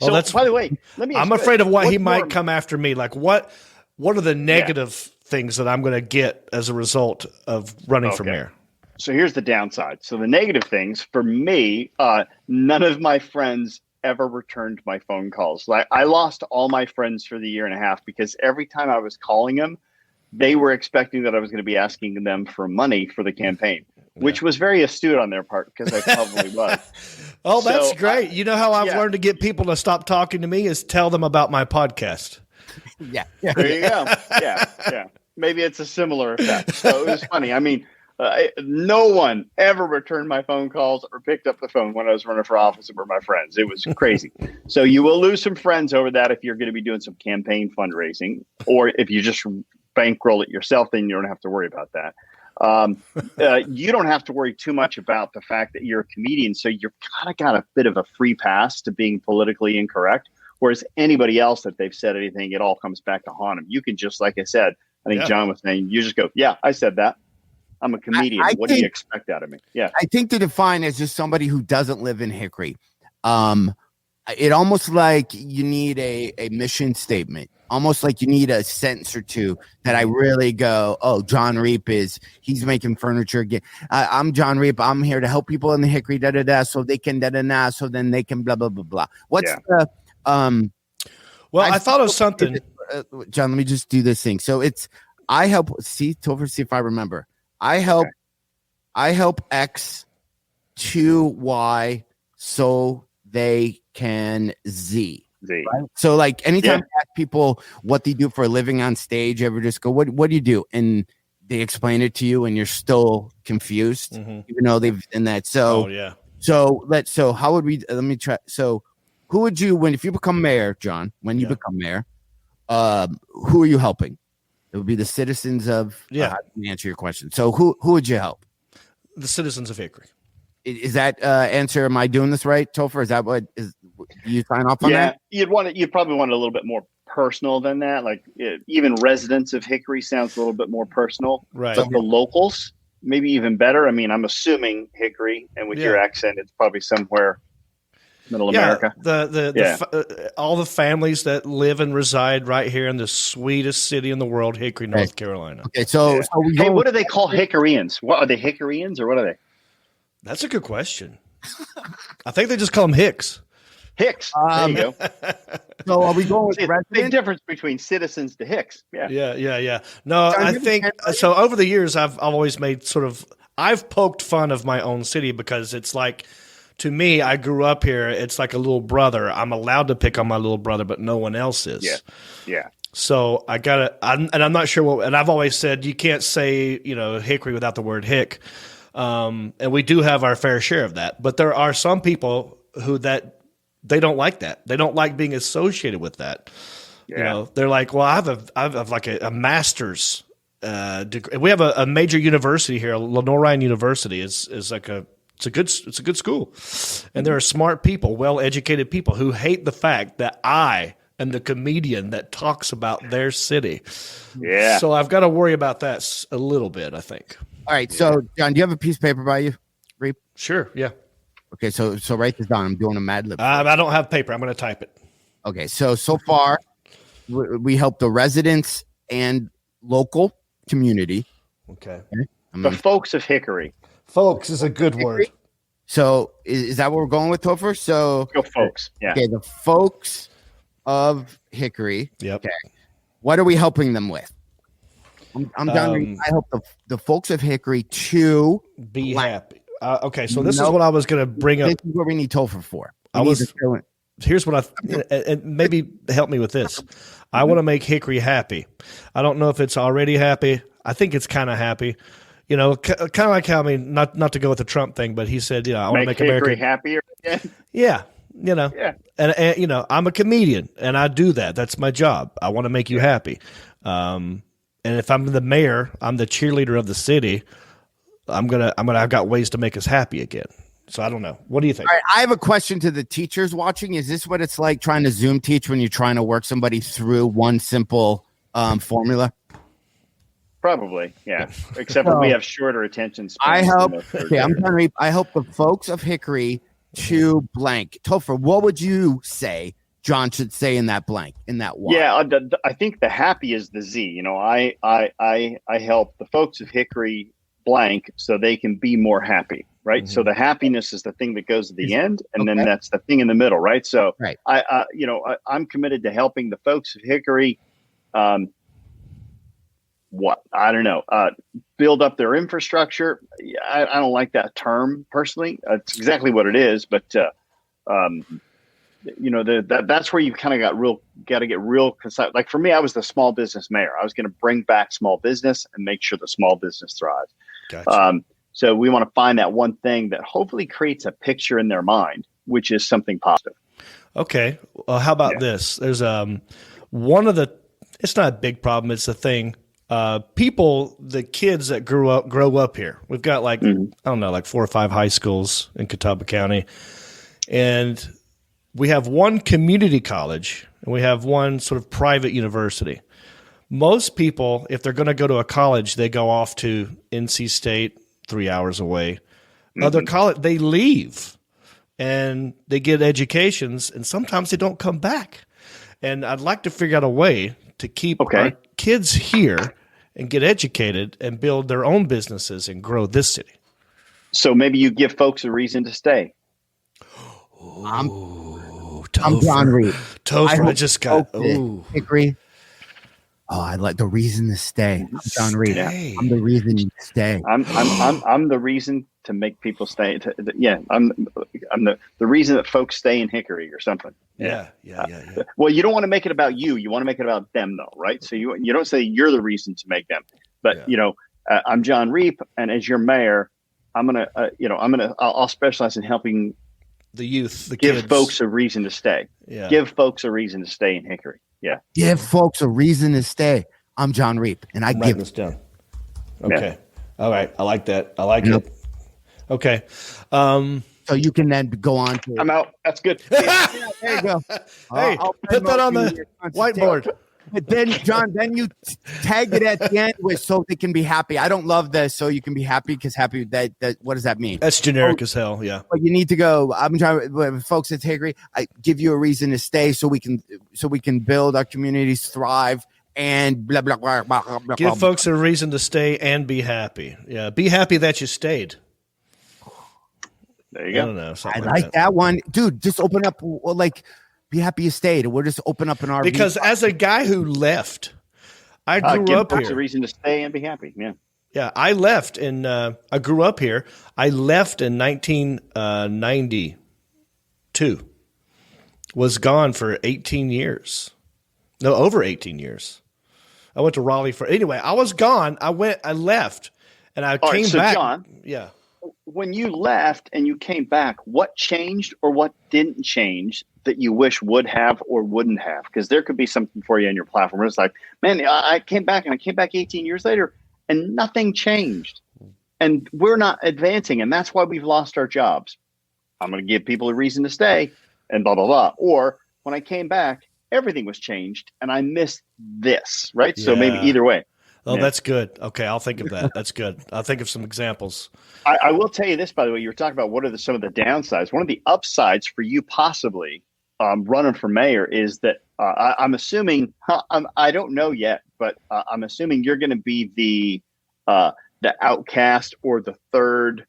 So, by the way, let me. I'm afraid of what he might come after me. Like, what are the negative things that I'm going to get as a result of running for mayor? So here's the downside. So the negative things for me, none of my friends ever returned my phone calls. Like, I lost all my friends for the year and a half because every time I was calling them, they were expecting that I was going to be asking them for money for the campaign, which was very astute on their part because I probably was. Oh, that's great. You know how I've learned to get people to stop talking to me is tell them about my podcast. Yeah. There you go. Yeah. Maybe it's a similar effect. So it was funny. I mean, no one ever returned my phone calls or picked up the phone when I was running for office and were my friends. It was crazy. So you will lose some friends over that if you're going to be doing some campaign fundraising, or if you just bankroll it yourself, then you don't have to worry about that. You don't have to worry too much about the fact that you're a comedian, so you've kind of got a bit of a free pass to being politically incorrect. Whereas anybody else that they've said anything, it all comes back to haunt them. You can just, like I said, I think John was saying, you just go, yeah, I said that. I'm a comedian. What do you expect out of me? Yeah, I think to define as just somebody who doesn't live in Hickory, it almost like you need a mission statement. Almost like you need a sentence or two that I really go, oh, John Reap he's making furniture again. I'm John Reap. I'm here to help people in the Hickory, so they can so then they can blah, blah, blah, blah. What's the, well, I thought of something. John, let me just do this thing. So I help, Topher, see if I remember. I help X to Y so they can Z. Right? So like anytime you ask people what they do for a living on stage, ever just go, what do you do? And they explain it to you and you're still confused, even though they've in that. So, so how would we, let me try. So who would you, if you become mayor, John, when you become mayor, who are you helping? It would be the citizens of, let me answer your question. So who would you help? The citizens of Hickory. Is that answer? Am I doing this right, Topher? Is that what is? You sign off on that? You'd probably want it a little bit more personal than that. Like even residents of Hickory sounds a little bit more personal. Right. But the locals, maybe even better. I mean, I'm assuming Hickory, and with your accent, it's probably somewhere middle America. All the families that live and reside right here in the sweetest city in the world, Hickory, North Carolina. Okay, so what do they call Hickoryans? What are they, Hickoryans, or what are they? That's a good question. I think they just call them Hicks. Hicks. There you go. So are we going with residents? Big difference between citizens to Hicks. Yeah. No, I think so. Over the years, I've always made I've poked fun of my own city because it's like, to me, I grew up here. It's like a little brother. I'm allowed to pick on my little brother, but no one else is. Yeah. So I'm not sure and I've always said you can't say, Hickory without the word hick. And we do have our fair share of that, but there are some people who they don't like that. They don't like being associated with that. Yeah. They're like, well, I have like a master's degree. We have a major university here. Lenore Ryan University is like it's a good school, and there are smart people, well-educated people who hate the fact that I am the comedian that talks about their city. Yeah. So I've got to worry about that a little bit, I think. All right. So John, do you have a piece of paper by you? Reap? Sure. Yeah. Okay. So write this down. I'm doing a Mad Lib. I don't have paper. I'm going to type it. Okay. So far we help the residents and local community. Okay. The folks of Hickory. Folks is a good word. So is that what we're going with, Topher? So go folks. Yeah. Okay. The folks of Hickory. Yep. Okay. What are we helping them with? I'm done. I help the folks of Hickory to be happy. Okay. So this is what I was going to bring up. This is what we need Topher for. Here's what and maybe help me with this. I want to make Hickory happy. I don't know if it's already happy. I think it's kind of happy. Kind of like how, not to go with the Trump thing, but he said, I want to make America happier again. Yeah. And I'm a comedian and I do that. That's my job. I want to make you happy. And if I'm the mayor, I'm the cheerleader of the city. I've got ways to make us happy again. So I don't know. What do you think? All right, I have a question to the teachers watching. Is this what it's like trying to Zoom teach when you're trying to work somebody through one simple formula? Probably, yeah. Except for we have shorter attention spans. I hope the folks of Hickory to blank. Topher, what would you say John should say in that blank, in that one? Yeah, I think the happy is the Z. You know, I help the folks of Hickory blank so they can be more happy, right? So the happiness is the thing that goes at the end, and then that's the thing in the middle, right? So I'm committed to helping the folks of Hickory build up their infrastructure. I don't like that term personally. It's exactly what it is, but that's where you kind of got to get real concise. Like for me, I was the small business mayor. I was going to bring back small business and make sure the small business thrives. Gotcha. So we want to find that one thing that hopefully creates a picture in their mind, which is something positive. Okay. Well, how about this? There's it's not a big problem. It's a thing. The kids that grow up here, we've got like 4 or 5 high schools in Catawba County, and we have one community college and we have one sort of private university. Most people, if they're going to go to a college, they go off to NC State, 3 hours away. Other college, they leave and they get educations, and sometimes they don't come back. And I'd like to figure out a way to keep our kids here and get educated and build their own businesses and grow this city. So maybe you give folks a reason to stay. I'm John Reed. Topher, I just got Hickory. Oh, I like the reason to stay. I'm John Reed. I'm the reason to stay. I'm the reason to make people stay. I'm the reason that folks stay in Hickory or something. Yeah. Well, you don't want to make it about you. You want to make it about them, though, right? So you don't say you're the reason to make them, but I'm John Reap, and as your mayor, I'll specialize in helping the youth, give kids. Folks a reason to stay. Yeah. Give folks a reason to stay in Hickory. Yeah. Give folks a reason to stay. I'm John Reap, and I give this down. Okay. Yeah. All right. I like that. I like it. Okay. So you can then go on to. I'm out. That's good. There you go. Hey, put that on the whiteboard. But then, John, you tag it at the end so they can be happy. I don't love this. So you can be happy because happy. That what does that mean? That's generic as hell. Yeah. But you need to go. I'm trying, folks at Hickory. I give you a reason to stay so we can build our communities, thrive, and blah blah blah blah blah. Give folks a reason to stay and be happy. Yeah, be happy that you stayed. There you go. I don't know. I like that one, dude. Just open up, be happy you stayed. We'll just open up an RV. Because as a guy who left, I grew up here. Give a reason to stay and be happy. Yeah. Yeah, I left and I grew up here. I left in 1992. Was gone for 18 years. No, over 18 years. I went to Raleigh anyway, I was gone. I left and I came back. John, yeah. When you left and you came back, what changed or what didn't change that you wish would have or wouldn't have? Because there could be something for you in your platform. It's like, man, I came back 18 years later and nothing changed. And we're not advancing. And that's why we've lost our jobs. I'm going to give people a reason to stay and blah, blah, blah. Or when I came back, everything was changed and I missed this, right? Yeah. So maybe either way. Oh, that's good. Okay, I'll think of that. That's good. I'll think of some examples. I will tell you this, by the way. You were talking about what are some of the downsides. One of the upsides for you possibly running for mayor is that I'm assuming, I don't know yet, but I'm assuming you're going to be the outcast or the third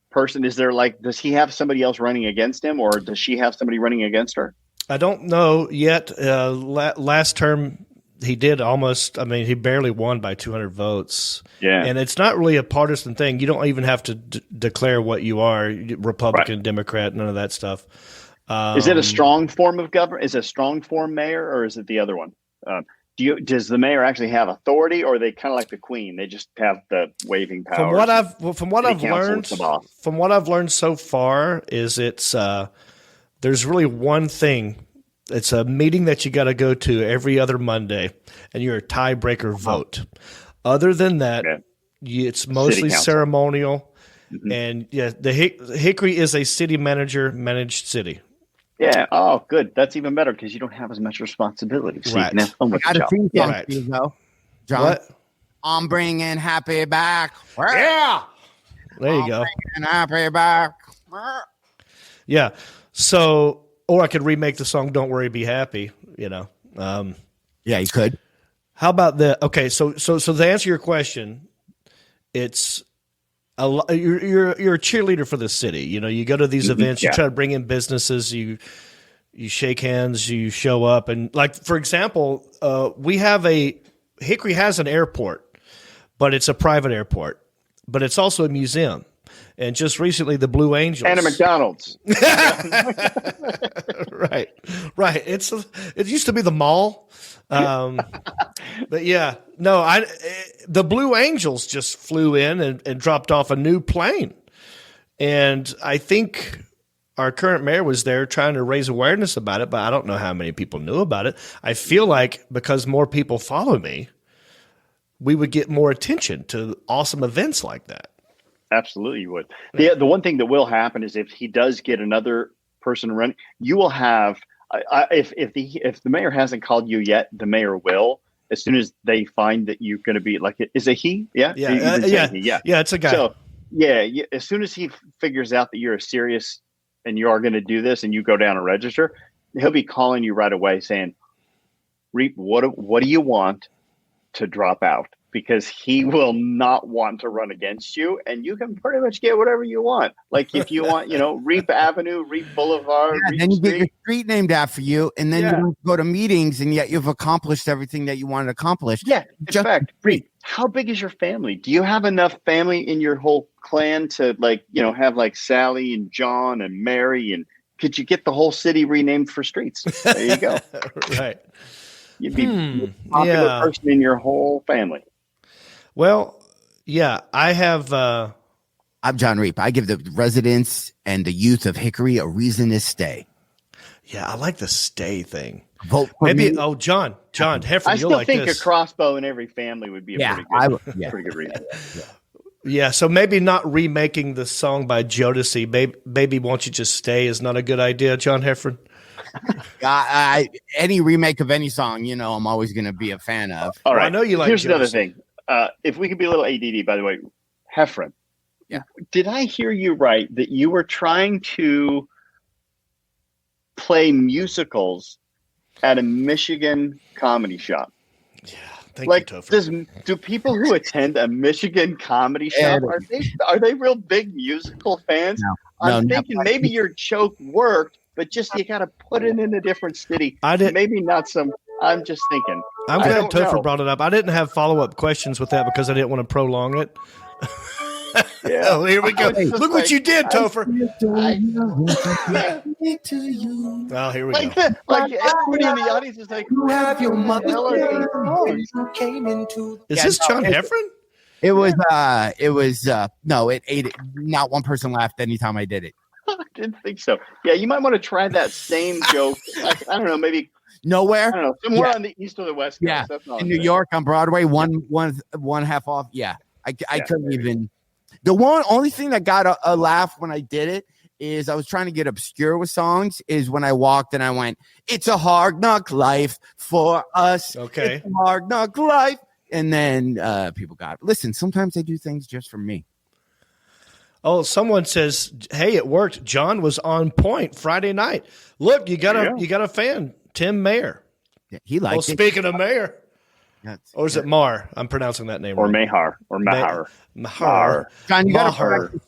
person. Is there does he have somebody else running against him, or does she have somebody running against her? I don't know yet. Last term, he did he barely won by 200 votes. Yeah. And it's not really a partisan thing. You don't even have to declare what you are, Republican, right. Democrat, none of that stuff. Is it a strong form of government? Is it a strong form mayor, or is it the other one? Does the mayor actually have authority, or are they kind of like the queen? They just have the waving power. From what I've learned so far is there's really one thing. It's a meeting that you got to go to every other Monday, and you're a tiebreaker vote. Other than that, it's mostly ceremonial, And yeah, the Hickory is a city manager managed city. Yeah. Oh, good. That's even better because you don't have as much responsibility. So you can have fun with I the got a job. theme song Right. for you, though. John, What? I'm bringing happy back. Yeah. There you go. Bringing happy back. Yeah. So, or I could remake the song "Don't Worry, Be Happy." You know. Yeah, you could. How about the? Okay, so to answer your question, it's you're a cheerleader for the city. You know, you go to these events, you try to bring in businesses, you shake hands, you show up, and like for example, Hickory has an airport, but it's a private airport, but it's also a museum. And just recently, the Blue Angels and a McDonald's. right. It used to be the mall. But yeah, no, the Blue Angels just flew in and dropped off a new plane. And I think our current mayor was there trying to raise awareness about it, but I don't know how many people knew about it. I feel like because more people follow me, we would get more attention to awesome events like that. Absolutely, you would. The one thing that will happen is if he does get another person running, you will have. If the mayor hasn't called you yet, the mayor will. As soon as they find that you're going to be like, is it he? Yeah, yeah. It's a guy. So as soon as he figures out that you're serious and you are going to do this, and you go down and register, he'll be calling you right away saying, "Reap, what do you want to drop out?" Because he will not want to run against you, and you can pretty much get whatever you want. Like if you want, Reap Avenue, Reap Boulevard, Reap then you Street. get your street named after you, and then you don't go to meetings, and yet you've accomplished everything that you wanted to accomplish. Yeah, in fact, Reap, how big is your family? Do you have enough family in your whole clan to have like Sally and John and Mary, and could you get the whole city renamed for streets? There you go. Right. You'd be the popular person in your whole family. Well, yeah, I have. I'm John Reap. I give the residents and the youth of Hickory a reason to stay. Yeah, I like the stay thing. Vote for me. Oh, John Heffron. I still think a crossbow in every family would be a pretty good reason. Yeah, so maybe not remaking the song by Jodeci, Baby Won't You Just Stay is not a good idea, John Heffron. Any remake of any song, I'm always going to be a fan of. All right, well, I know you like. Here's Jodeci. another thing. If we could be a little ADD, by the way, Heffron. Yeah. Did I hear you right that you were trying to play musicals at a Michigan comedy shop? Yeah. Thank you, Topher. Do people who attend a Michigan comedy shop are they real big musical fans? No. I'm thinking maybe your joke worked, but just you got to put it in a different city. Maybe not some. I'm just thinking. I'm glad Topher brought it up. I didn't have follow-up questions with that because I didn't want to prolong it. Yeah. Oh, here we go. Look what you did, Topher. Oh, here we go. Like everybody in the audience is like, "Who have your mother?" Is this John Heffron? It was. No, it ate it. Not one person laughed anytime I did it. I didn't think so. Yeah, you might want to try that same joke. I don't know, maybe nowhere. I don't know, somewhere on the east or the west coast. Yeah, That's all in New York on Broadway, one half off. Yeah, I couldn't even. The only thing that got a laugh when I did it is I was trying to get obscure with songs. Is when I walked and I went, "It's a hard knock life for us." Okay, it's a hard knock life, and then people got it. Listen. Sometimes they do things just for me. Oh, someone says, "Hey, it worked. John was on point Friday night. Look, you got a fan, Tim Mayer. Yeah, he liked it." Speaking of Mayer, or is it Mar? I'm pronouncing that name or wrong. Mahar or Mahar. Mahar. John, you got to practice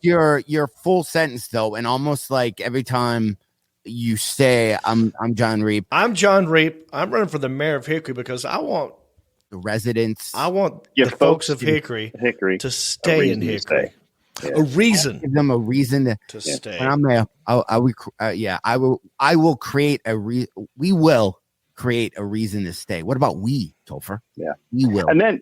your full sentence though, and almost like every time you say, "I'm John Reap." I'm John Reap. I'm running for the mayor of Hickory because I want the residents. I want the folks of Hickory to stay in Hickory. Yeah. A reason. Give them a reason to stay. When I'm there, I will create we will create a reason to stay. What about we, Topher? Yeah, we will. And then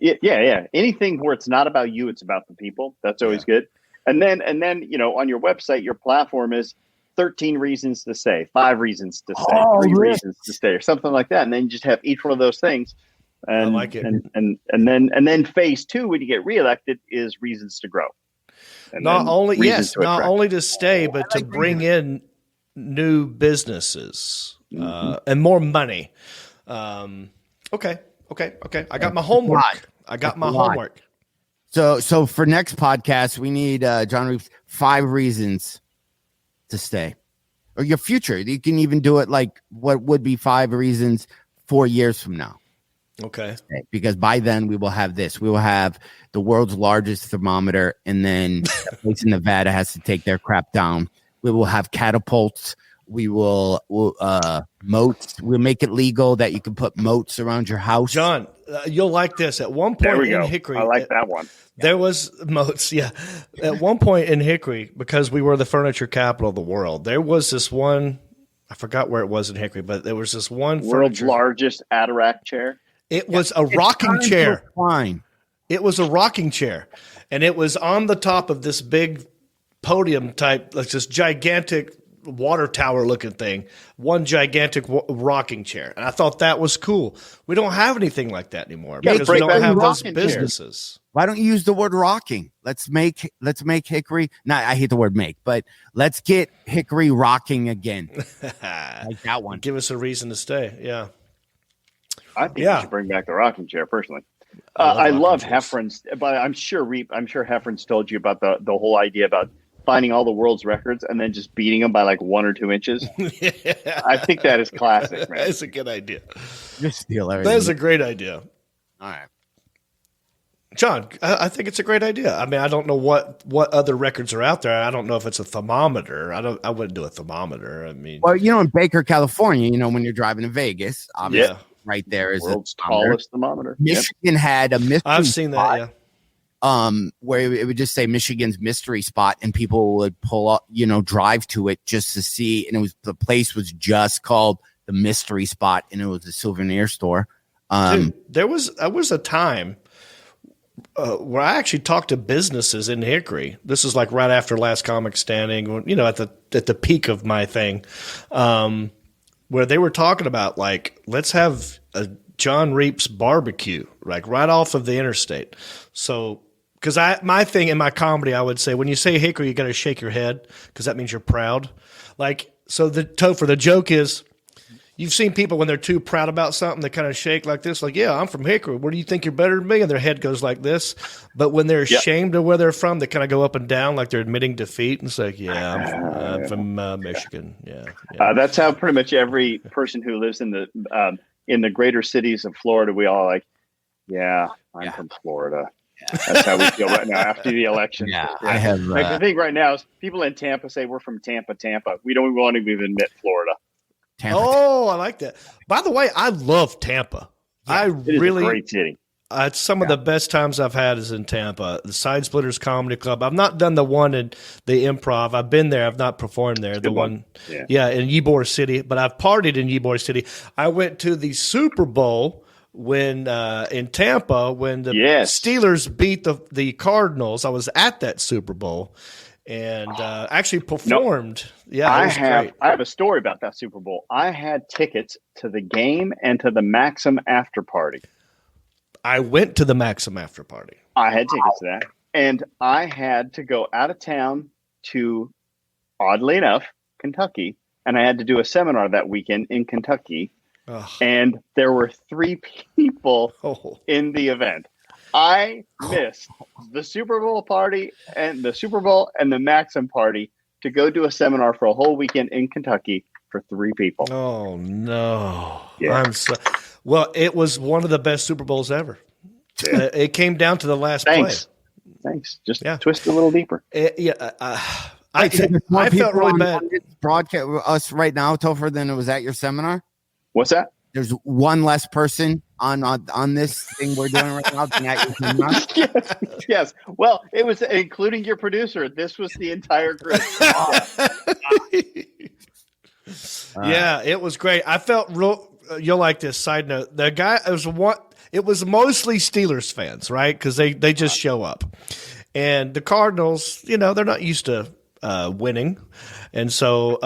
anything where it's not about you, it's about the people. That's always good. And then on your website, your platform is 13 reasons to stay, 5 reasons to stay, 3 reasons to stay, or something like that. And then you just have each one of those things. And, I like it. And then phase 2, when you get reelected, is reasons to grow. And Not then only reasons to not attract. only to stay, but to bring in new businesses and more money. Okay. I got my homework. Homework. So for next podcast, we need John Reeves 5 reasons to stay, or your future. You can even do it like what would be 5 reasons 4 years from now. Okay. Because by then we will have this. We will have the world's largest thermometer, and then a place in Nevada has to take their crap down. We will have catapults. We'll moats. We'll make it legal that you can put moats around your house. John, you'll like this. At one There point we in go. Hickory, I like that one. there was moats. Yeah. At one point in Hickory, because we were the furniture capital of the world, there was this one, I forgot where it was in Hickory, but there was this one World's furniture. largest Adirondack chair. It was a rocking chair. Fine. It was a rocking chair, and it was on the top of this big podium type, like this gigantic water tower looking thing, one gigantic rocking chair. And I thought that was cool. We don't have anything like that anymore Yeah, because we break don't back have the those rocking chair. businesses. Why don't you use the word rocking? Let's make Hickory. No, I hate the word make, but let's get Hickory rocking again. Like that one. Give us a reason to stay. Yeah. I think Yeah. we should bring back the rocking chair personally. I I love love rocking chairs. Heffron's, but I'm sure Heffron's told you about the whole idea about finding all the world's records and then just beating them by like 1 or 2 inches. I think that is classic, man. That's a good idea. Just steal everything. That's a great idea. All right. John, I think it's a great idea. I mean, I don't know what other records are out there. I don't know if it's a thermometer. I wouldn't do a thermometer. I mean, Well, in Baker, California, when you're driving to Vegas, obviously, yeah. right there is World's a thermometer. tallest thermometer. Yep. Michigan had a mystery I've seen spot, that. Yeah. where it would just say Michigan's mystery spot, and people would pull up, drive to it just to see. And the place was just called the mystery spot, and it was a souvenir store. Dude, there was a time where I actually talked to businesses in Hickory. This is like right after Last Comic Standing, at the peak of my thing, where they were talking about like, let's have a John Reeps barbecue, like right off of the interstate. So, because my thing in my comedy, I would say when you say Hickory, you got to shake your head because that means you're proud. Like, so Topher, the joke is, you've seen people when they're too proud about something, they kind of shake like this, like, yeah, I'm from Hickory. What do you think you're better than me? And their head goes like this. But when they're ashamed of where they're from, they kind of go up and down like they're admitting defeat. And it's like, yeah, I'm from Michigan. Yeah. That's how pretty much every person who lives in the greater cities of Florida, we all like, yeah, I'm from Florida. That's how we feel right now after the election. Yeah, I have. Like the thing right now is people in Tampa say we're from Tampa. We don't want to even admit Florida. Tampa. Oh, I like that. By the way, I love Tampa. It is a great city. It's some of the best times I've had is in Tampa. The Side Splitters Comedy Club. I've not done the one in the Improv. I've been there. I've not performed there. The one, in Ybor City. But I've partied in Ybor City. I went to the Super Bowl when in Tampa when the Steelers beat the Cardinals. I was at that Super Bowl and actually performed. Yeah, I have a story about that Super Bowl. I had tickets to the game and to the Maxim after party. I went to the Maxim after party. I had tickets to that. And I had to go out of town to, oddly enough, Kentucky. And I had to do a seminar that weekend in Kentucky. Ugh. And there were 3 people in the event. I missed the Super Bowl party and the Maxim party to go do a seminar for a whole weekend in Kentucky for 3 people. Oh no! Yeah. Well, it was one of the best Super Bowls ever. It came down to the last play. Thanks. Just twist a little deeper. I felt really bad. Broadcast us right now, Topher, than it was at your seminar. What's that? There's one less person on this thing we're doing right now than at your seminar. Yes. Well, it was including your producer. This was the entire group. Yeah, it was great. I felt real. You'll like this. Side note: the guy it was mostly Steelers fans, right? Because they just show up, and the Cardinals, they're not used to winning. And so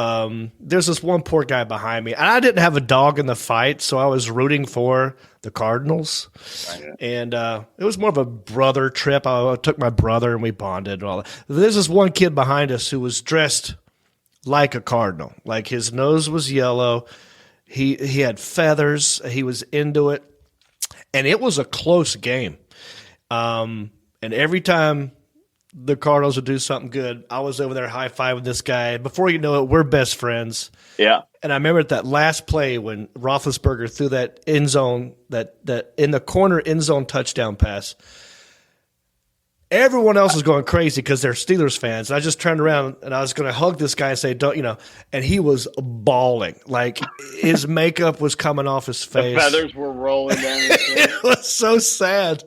there's this one poor guy behind me. And I didn't have a dog in the fight, so I was rooting for the Cardinals. Right. And it was more of a brother trip. I took my brother and we bonded and all that. There's this one kid behind us who was dressed like a Cardinal. Like his nose was yellow. He had feathers. He was into it. And it was a close game. And every time the Cardinals would do something good, I was over there high-fiving this guy. Before you know it, we're best friends. Yeah. And I remember at that last play when Roethlisberger threw that end zone, that in the corner end zone touchdown pass, everyone else was going crazy because they're Steelers fans. And I just turned around and I was going to hug this guy and say, don't, and he was bawling. Like his makeup was coming off his face. The feathers were rolling down his face. It was so sad.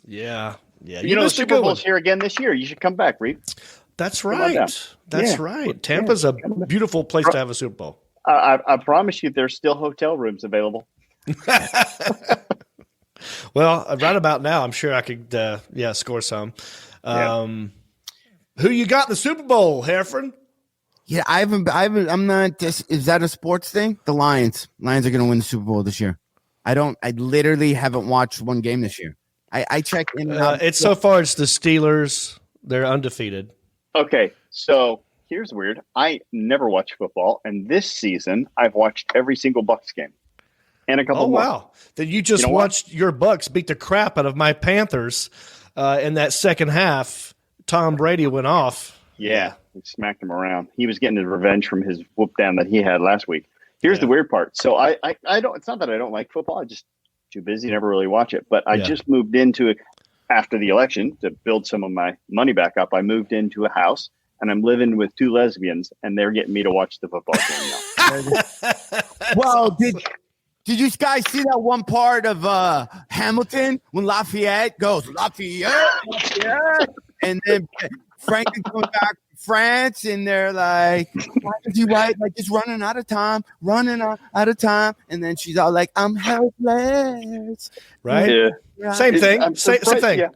Yeah. The Super Bowl's here again this year. You should come back, Reed. That's right. That's right. Tampa's a beautiful place to have a Super Bowl. I promise you there's still hotel rooms available. Well, right about now, I'm sure I could, score some. Who you got in the Super Bowl, Heffron? Yeah, I'm not. Is that a sports thing? The Lions. Lions are going to win the Super Bowl this year. I literally haven't watched one game this year. I checked in. It's so far it's the Steelers. They're undefeated. Okay, so here's weird. I never watch football, and this season I've watched every single Bucs game and a couple more. Oh wow! Then you just watched your Bucs beat the crap out of my Panthers in that second half. Tom Brady went off. Yeah, he smacked him around. He was getting his revenge from his whoop down that he had last week. Here's the weird part. So I don't. It's not that I don't like football. I just too busy, never really watch it. But I just moved into it after the election to build some of my money back up. I moved into a house and I'm living with two lesbians, and they're getting me to watch the football game now. Well, did you guys see that one part of Hamilton when Lafayette goes Lafayette, and then Frank is going back to France, and they're like, why is he right? Like, just running out of time, and then she's all like, I'm helpless. Right? Yeah. Same thing. Same thing. Yeah.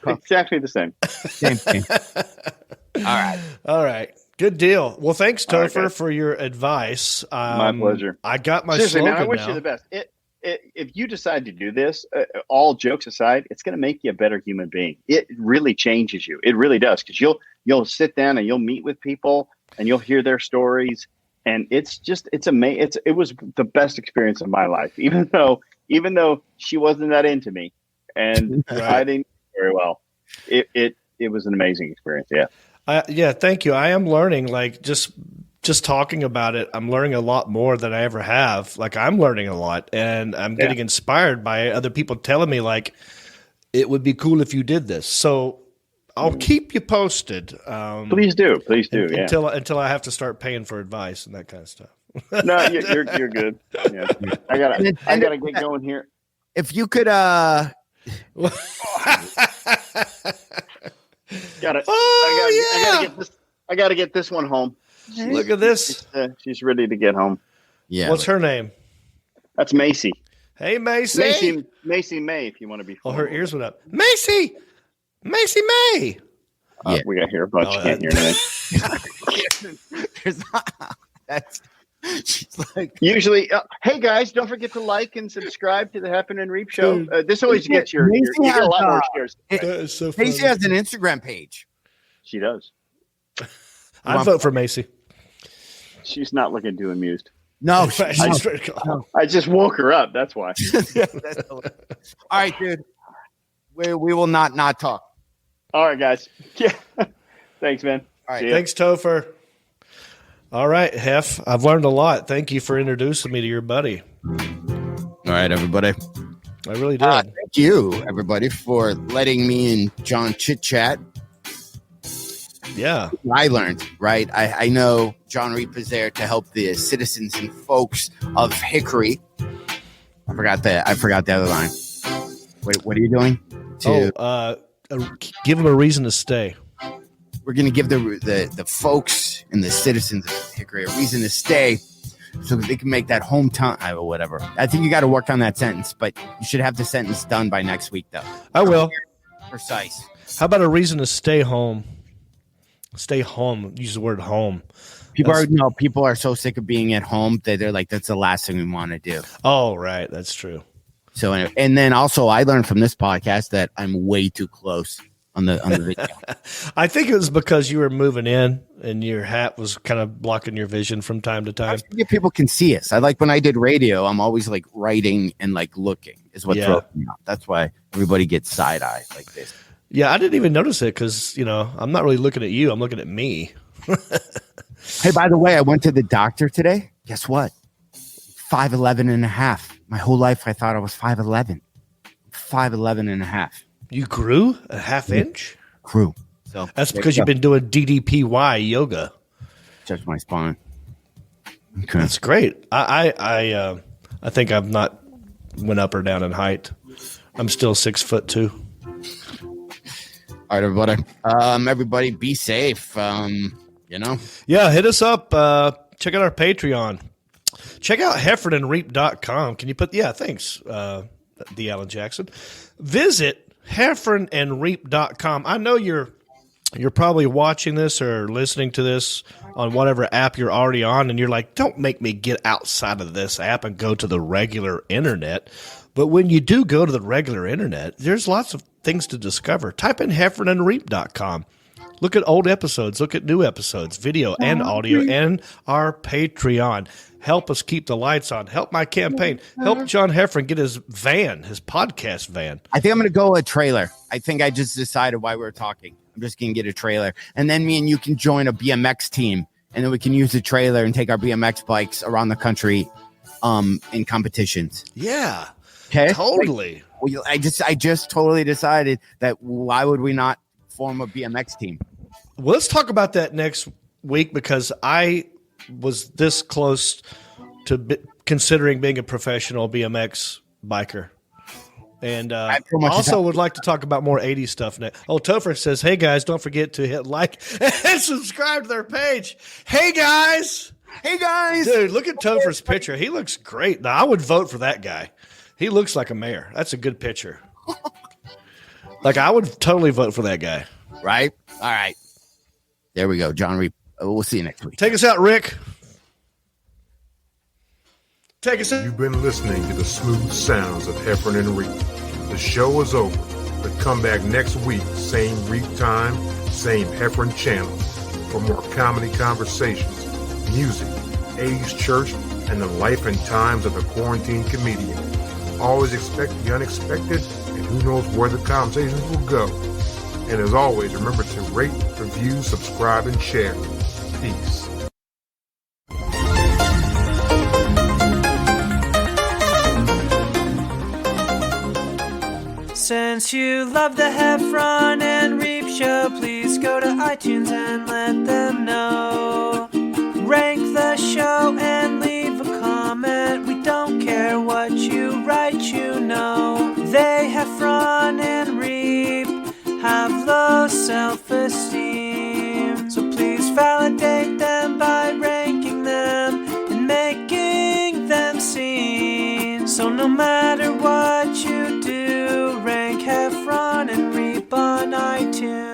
Exactly the same. Same thing. All right. Good deal. Well, thanks, Topher, for your advice. My pleasure. I got my Seriously, slogan man, I wish you the best. If you decide to do this, all jokes aside, it's going to make you a better human being. It really changes you. It really does, because you'll sit down and you'll meet with people and you'll hear their stories, and it's amazing. It was the best experience of my life, even though she wasn't that into me and I didn't very well. It was an amazing experience. Yeah. Thank you. I am learning, like, just talking about it. I'm learning a lot more than I ever have. Like, I'm learning a lot, and I'm getting inspired by other people telling me, like, it would be cool if you did this. So I'll keep you posted. Please do. Until I have to start paying for advice and that kind of stuff. No, you're good. Yeah. I gotta get going here. If you could, I gotta get this one home. Look at this. She's ready to get home. Yeah. What's her name? That's Macy. Hey, Macy. Macy May, if you want to be. Oh, her ears went up. Macy May. We got here a bunch. You can't hear anything. She's like, usually, hey guys, don't forget to like and subscribe to the Heffron and Reap Show. This always gets you get a lot more shares. Macy has an Instagram page. She does. I'd vote for Macy. She's not looking too amused. No, I just woke her up. That's why. All right, dude. We will not talk. All right, guys. Yeah. Thanks, man. All right. Thanks, Topher. All right, Heff. I've learned a lot. Thank you for introducing me to your buddy. All right, everybody. I really did. Thank you, everybody, for letting me and John chit chat. Yeah. I learned, right? I know John Reap is there to help the citizens and folks of Hickory. I forgot the other line. Wait, what are you doing? Give them a reason to stay. We're going to give the folks and the citizens of Hickory a reason to stay so that they can make that hometown or whatever. I think you got to work on that sentence, but you should have the sentence done by next week, though. I will. Precise. How about a reason to stay home? Stay home. Use the word home. People are so sick of being at home that they're like, that's the last thing we want to do. Oh, right. That's true. So, anyway, and then also I learned from this podcast that I'm way too close on the video. I think it was because you were moving in and your hat was kind of blocking your vision from time to time. People can see us. I like when I did radio, I'm always like writing and like looking is what throws me out. That's why everybody gets side eye like this. Yeah, I didn't even notice it because, I'm not really looking at you. I'm looking at me. Hey, by the way, I went to the doctor today. Guess what? 5'11 and a half. My whole life, I thought I was 5'11. 5'11 and a half. You grew a half inch? Grew. So that's because you've been doing DDPY yoga. Touch my spine. Okay. That's great. I think I've not went up or down in height. I'm still 6'2". All right, everybody. Everybody be safe. Yeah, hit us up. Check out our Patreon. Check out heffronandreap.com. Can you put, thanks, D. Allen Jackson. Visit heffronandreap.com. I know you're probably watching this or listening to this on whatever app you're already on, and you're like, don't make me get outside of this app and go to the regular internet. But when you do go to the regular internet, there's lots of things to discover. Type in heffronandreap.com. Look at old episodes. Look at new episodes, video and audio, and our Patreon. Help us keep the lights on. Help my campaign. Help John Heffron get his van, his podcast van. I think I'm going to go a trailer. I think I just decided while we were talking. I'm just going to get a trailer. And then me and you can join a BMX team. And then we can use the trailer and take our BMX bikes around the country in competitions. Yeah. Okay. Totally. I just totally decided that why would we not form a BMX team? Well, let's talk about that next week because I was this close to considering being a professional BMX biker. And also would like to talk about more 80s stuff now. Oh, Topher says, hey, guys, don't forget to hit like and subscribe to their page. Hey, guys. Hey, guys. Dude, look at Topher's picture. He looks great. Now, I would vote for that guy. He looks like a mayor. That's a good picture. Like, I would totally vote for that guy. Right? All right. There we go. John Reap. We'll see you next week. Take us out, Rick. Take us out. You've been listening to the smooth sounds of Heffron and Reap. The show is over, but come back next week, same Reap time, same Heffron channel, for more comedy conversations, music, 80s church, and the life and times of the quarantine comedian. Always expect the unexpected, and who knows where the conversations will go. And as always, remember to rate, review, subscribe, and share. Peace. Since you love the Heffron and Reap show, please go to iTunes and let them know. Rank the show and leave a comment. We don't care what you write, you know. They, Heffron and Reap, have low self-esteem. So please validate them by ranking them and making them seen. So no matter what you do, rank Heffron and Reap on iTunes.